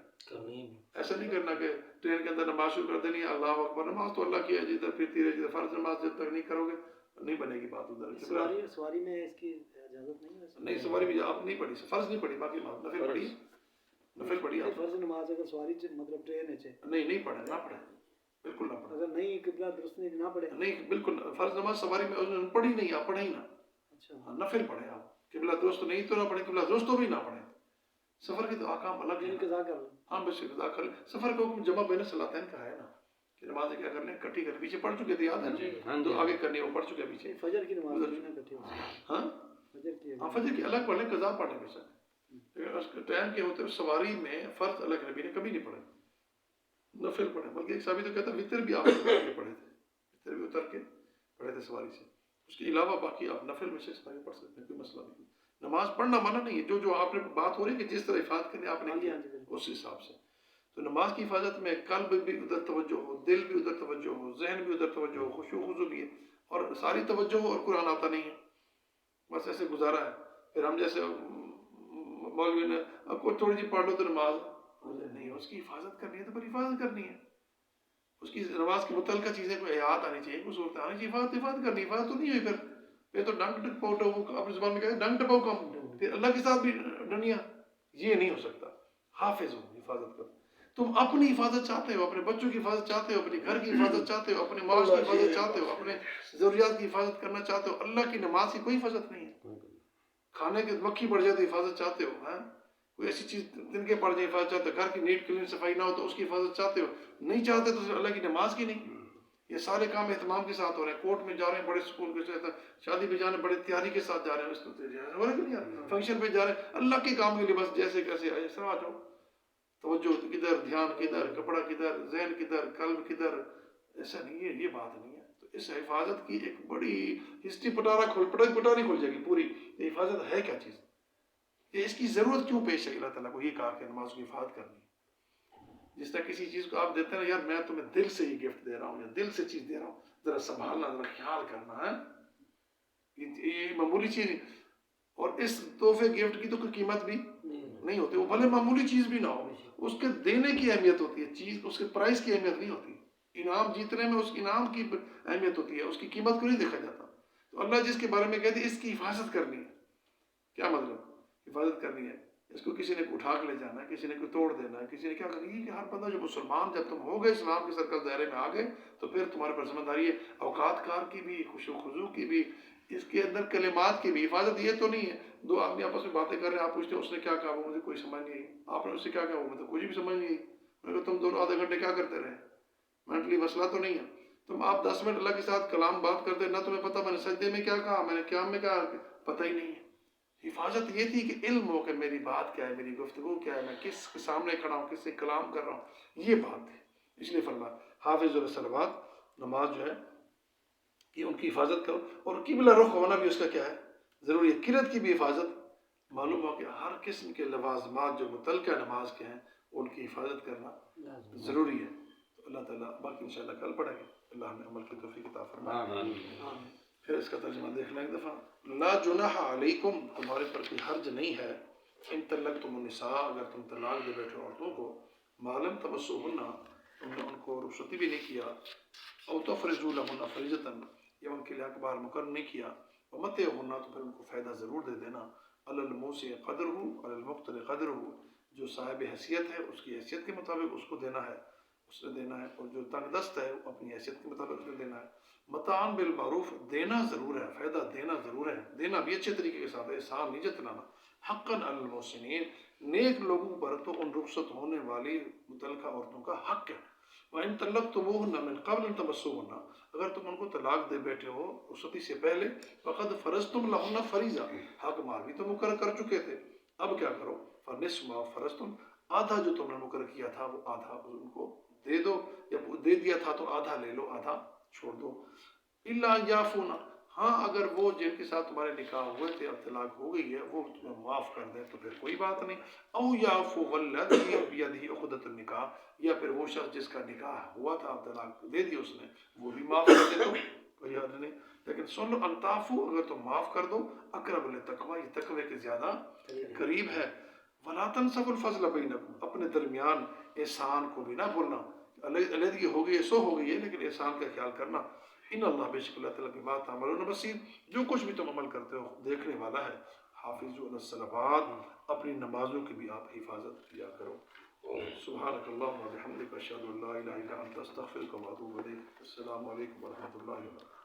ایسا نہیں کرنا کہ ٹرین کے اندر نماز شروع کر دینی ہے اللہ اکبر. نماز تو اللہ کی ہے، جدھر پھرتی رہے. جدھر فرض نماز جب تک نہیں کرو گے نہیں بنے گی بات. ادھر سواری میں اس کی اجازت نہیں ہے؟ نہیں، سواری بھی آپ نہیں پڑھی، فرض نہیں پڑھی، باقی بات نفل پڑھی. نفل پڑھی آپ فرض نماز اگر سواری مطلب ٹرین ہے نہیں پڑھے، نہ پڑھے، بالکل نہ پڑھے. اگر نہیں قبلہ درست نہیں نہ پڑھے نہیں، بالکل فرض نماز سواری میں انہوں نے پڑھی نہیں، آپ پڑھے ہی نہ. اچھا، نفل پڑھے آپ. قبلہ درست نہیں تو نہ پڑھے، قبلہ درست تو بھی نہ پڑھے. سفر کے تو احکام الگ ہیں. قضا کر لیں. ہاں بس قضا کر لیں. سفر کا حکم جمع بین صلاتین کا ہے نا، کہ نمازیں کیا کر لیں کٹھی کر. پیچھے پڑھ چکے تھے، یاد ہے نا؟ تو آگے کرنی ہے، وہ پڑھ چکے پیچھے. فجر کی نماز نہیں نا کٹھی ہوتی. ہاں فجر کی الگ پڑھ لیں، قضا پڑھ لیں بے شک. لیکن اس کے ٹائم کے ہوتے سواری میں فرض اللہ کے نبی نے کبھی نہیں پڑھے، نفل پڑھے. بلکہ ایک صحابی تو کہتا ہے وطر بھی آپ نے اتر کے پڑھے تھے، وطر بھی اتر کے پڑھے تھے سواری سے. اس کے علاوہ باقی آپ نفل میں سے سواری پڑھ سکتے ہیں، کوئی مسئلہ نہیں. نماز پڑھنا منع نہیں ہے. جو آپ نے بات ہو رہی ہے کہ جس طرح حفاظت کرنی آپ نے کیا اس حساب سے. تو نماز کی حفاظت میں قلب بھی ادھر توجہ ہو، دل بھی ادھر توجہ ہو، ذہن بھی ادھر توجہ ہو، خشوع خضوع بھی ہے، اور ساری توجہ ہو اور قرآن آتا نہیں ہے، بس ایسے گزارا ہے. پھر ہم جیسے مولوی نے اب کو تھوڑی سی پڑھ لو تو نماز نہیں. اس کی حفاظت کرنی ہے تو پھر حفاظت کرنی ہے. اس کی نماز کی متعلقہ چیزیں کوئی یاد آنی چاہیے، کوئی صورت آنی چاہیے. حفاظت کرنی. حفاظت تو نہیں ہوئی پھر تو ڈنگ ٹپاؤ، اپنی زبان میں کہتے ہیں ڈنگ ٹپاؤ کم، پھر اللہ کے ساتھ بھی ڈنیا. یہ نہیں ہو سکتا. حافظ ہو، حفاظت کرو. تم اپنی حفاظت چاہتے ہو، اپنے بچوں کی حفاظت چاہتے ہو، اپنے گھر کی حفاظت چاہتے ہو، اپنے معاش کی حفاظت چاہتے ہو، اپنے ضروریات کی حفاظت کرنا چاہتے ہو. اللہ کی نماز کی کوئی حفاظت نہیں ہے. کھانے کے مکھی پڑ جائے تو حفاظت چاہتے ہو، کوئی ایسی چیز تنکے پڑ جائے حفاظت چاہتے ہو، گھر کی نیٹ کلین صفائی نہ ہو تو اس کی حفاظت چاہتے ہو. نہیں چاہتے تو اللہ کی نماز کی نہیں. یہ سارے کام اہتمام کے ساتھ ہو رہے ہیں. کورٹ میں جا رہے ہیں بڑے سکون کے ساتھ، شادی پہ جانے بڑے تیاری کے ساتھ جا رہے ہیں، اس کو فنکشن پہ جا رہے ہیں اللہ کے کام کے لیے، بس جیسے کیسے آئے سر آ جاؤ. توجہ کدھر، دھیان کدھر، کپڑا کدھر، ذہن کدھر، قلب کدھر. ایسا نہیں ہے، یہ بات نہیں ہے. تو اس حفاظت کی ایک بڑی ہسٹری پٹاری کھل جائے گی پوری. یہ حفاظت ہے کیا چیز، کہ اس کی ضرورت کیوں پیش ہے. اللہ تعالیٰ کو یہ کہا کہ نماز کی حفاظت کرنی ہے. جس طرح کسی چیز کو آپ دیتے ہیں یار میں تمہیں دل سے یہ گفٹ دے رہا ہوں یا دل سے چیز دے رہا ہوں، ذرا سنبھالنا، ذرا خیال کرنا ہے. یہ معمولی چیز، اور اس تحفے گفٹ کی تو کوئی قیمت بھی نہیں ہوتی. وہ بھلے معمولی چیز بھی نہ ہو، اس کے دینے کی اہمیت ہوتی ہے. چیز اس کے پرائز کی اہمیت نہیں ہوتی. انعام جیتنے میں اس انعام کی اہمیت ہوتی ہے، اس کی قیمت کو نہیں دیکھا جاتا. تو اللہ جس کے بارے میں کہتے ہیں اس کی حفاظت کرنی ہے. کیا مطلب حفاظت کرنی ہے؟ اس کو کسی نے اٹھا کے لے جانا ہے، کسی نے کوئی توڑ دینا ہے، کسی نے کیا کرنا ہے. کہ ہر بندہ جو مسلمان، جب تم ہو گئے اسلام کے سرکل دائرے میں آ گئے تو پھر تمہارے پر ذمہ داری ہے اوقات کار کی بھی، خشوع خضوع کی بھی، اس کے اندر کلمات کی بھی حفاظت یہ تو نہیں ہے دو آدمی آپس میں باتیں کر رہے ہیں آپ پوچھتے ہیں اس نے کیا کہا وہ مجھے کوئی سمجھ نہیں آئی آپ نے اس سے کیا کہا وہ مجھے کچھ بھی سمجھ نہیں آئی میں کہا تم دونوں آدھے گھنٹے کیا کرتے رہے مینٹلی مسئلہ تو نہیں ہے تم آپ 10 منٹ اللہ کے ساتھ کلام بات کرتے نہ تمہیں پتہ میں نے سجدے میں کیا کہا میں نے قیام میں کیا پتہ ہی نہیں ہے حفاظت یہ تھی کہ علم ہو کہ میری بات کیا ہے میری گفتگو کیا ہے میں کس کے سامنے کھڑا ہوں کس سے کلام کر رہا ہوں یہ بات ہے اس لیے فرمایا حافظ الصلوات نماز جو ہے کہ ان کی حفاظت کرو اور قبلہ رخ ہونا بھی اس کا کیا ہے ضروری ہے قرت کی بھی حفاظت معلوم ہو کہ ہر قسم کے لوازمات جو متعلقہ نماز کے ہیں ان کی حفاظت کرنا ضروری ہے تو اللہ تعالیٰ باقی انشاءاللہ کل پڑھیں گے اللہ نے عمل کی توفیق عطا فرمائے پھر اس کا ترجمہ دیکھ لیں ایک دفعہ لا جناح علیکم تمہارے پر کوئی حرج نہیں ہے ان طلقتم النساء اگر تم طلاق دے بیٹھے عورتوں کو معلوم تمسوہن تم نے ان کو رخصتی بھی نہیں کیا او تفرضوا لهن فریضۃ یا ان کے لیے اقبال مقرر نہیں کیا ومتعهن تو پھر ان کو فائدہ ضرور دے دینا علی الموسع قدرہ علی المقتر قدرہ جو صاحب حیثیت ہے اس کی حیثیت کے مطابق اس کو دینا ہے اس نے دینا ہے اور جو تنگ دست ہے وہ اپنی حیثیت کے مطابق اس نے دینا ہے متعان بالمعروف دینا ضرور ہے فائدہ دینا ضرور ہے دینا بھی اچھے طریقے کے ساتھ احسان نہیں جتلانا حقاً علی المحسنین نیک لوگوں پر تو ان رخصت ہونے والی متعلقہ عورتوں کا حق ہے وَإِن طَلَّقْتُمُوهُنَّ مِن قَبْلِ أَن تَمَسُّوهُنَّ اگر تم ان کو طلاق دے بیٹھے ہو رخصتی سے پہلے فقد فرضتم لهن فریضہ حق مال بھی تو مقرر کر چکے تھے اب کیا کرو فنصف ما فرضتم آدھا جو تم نے مقرر کیا تھا وہ آدھا ان کو دے دو یا دے دیا تھا تو آدھا لے لو آدھا چھوڑ دو الا یعفون ہاں اگر وہ جن کے ساتھ تمہارے نکاح ہوئے تھے اب طلاق ہو گئی ہے وہ تمہیں معاف کر دیں تو پھر کوئی بات نہیں او یعفو والذی بیدہ عقدۃ النکاح یا پھر وہ شخص جس کا نکاح ہوا تھا اب طلاق دے دی اس نے وہ بھی معاف کر دے تو کوئی حرج نہیں لیکن سن لو ان تعفو اگر تم معاف کر دو اقرب للتقوی یہ تقوی کے زیادہ قریب ہے ولا تنسوا الفضل بینکم اپنے درمیان احسان کو بھی نہ بھولنا علیحدگی ہو گئی ہے سو ہو گئی ہے لیکن احسان کا خیال کرنا ان اللہ بے شک اللہ تعالیٰ بما تعملون بصیر جو کچھ بھی تم عمل کرتے ہو دیکھنے والا ہے حافظوا علی الصلوات اپنی نمازوں کی بھی آپ حفاظت کیا کرو سبحانک اللہم و بحمدک اشہد ان لا الہ الا انت استغفرک و اتوب الیک السلام علیکم و رحمۃ اللہ وبرکاتہ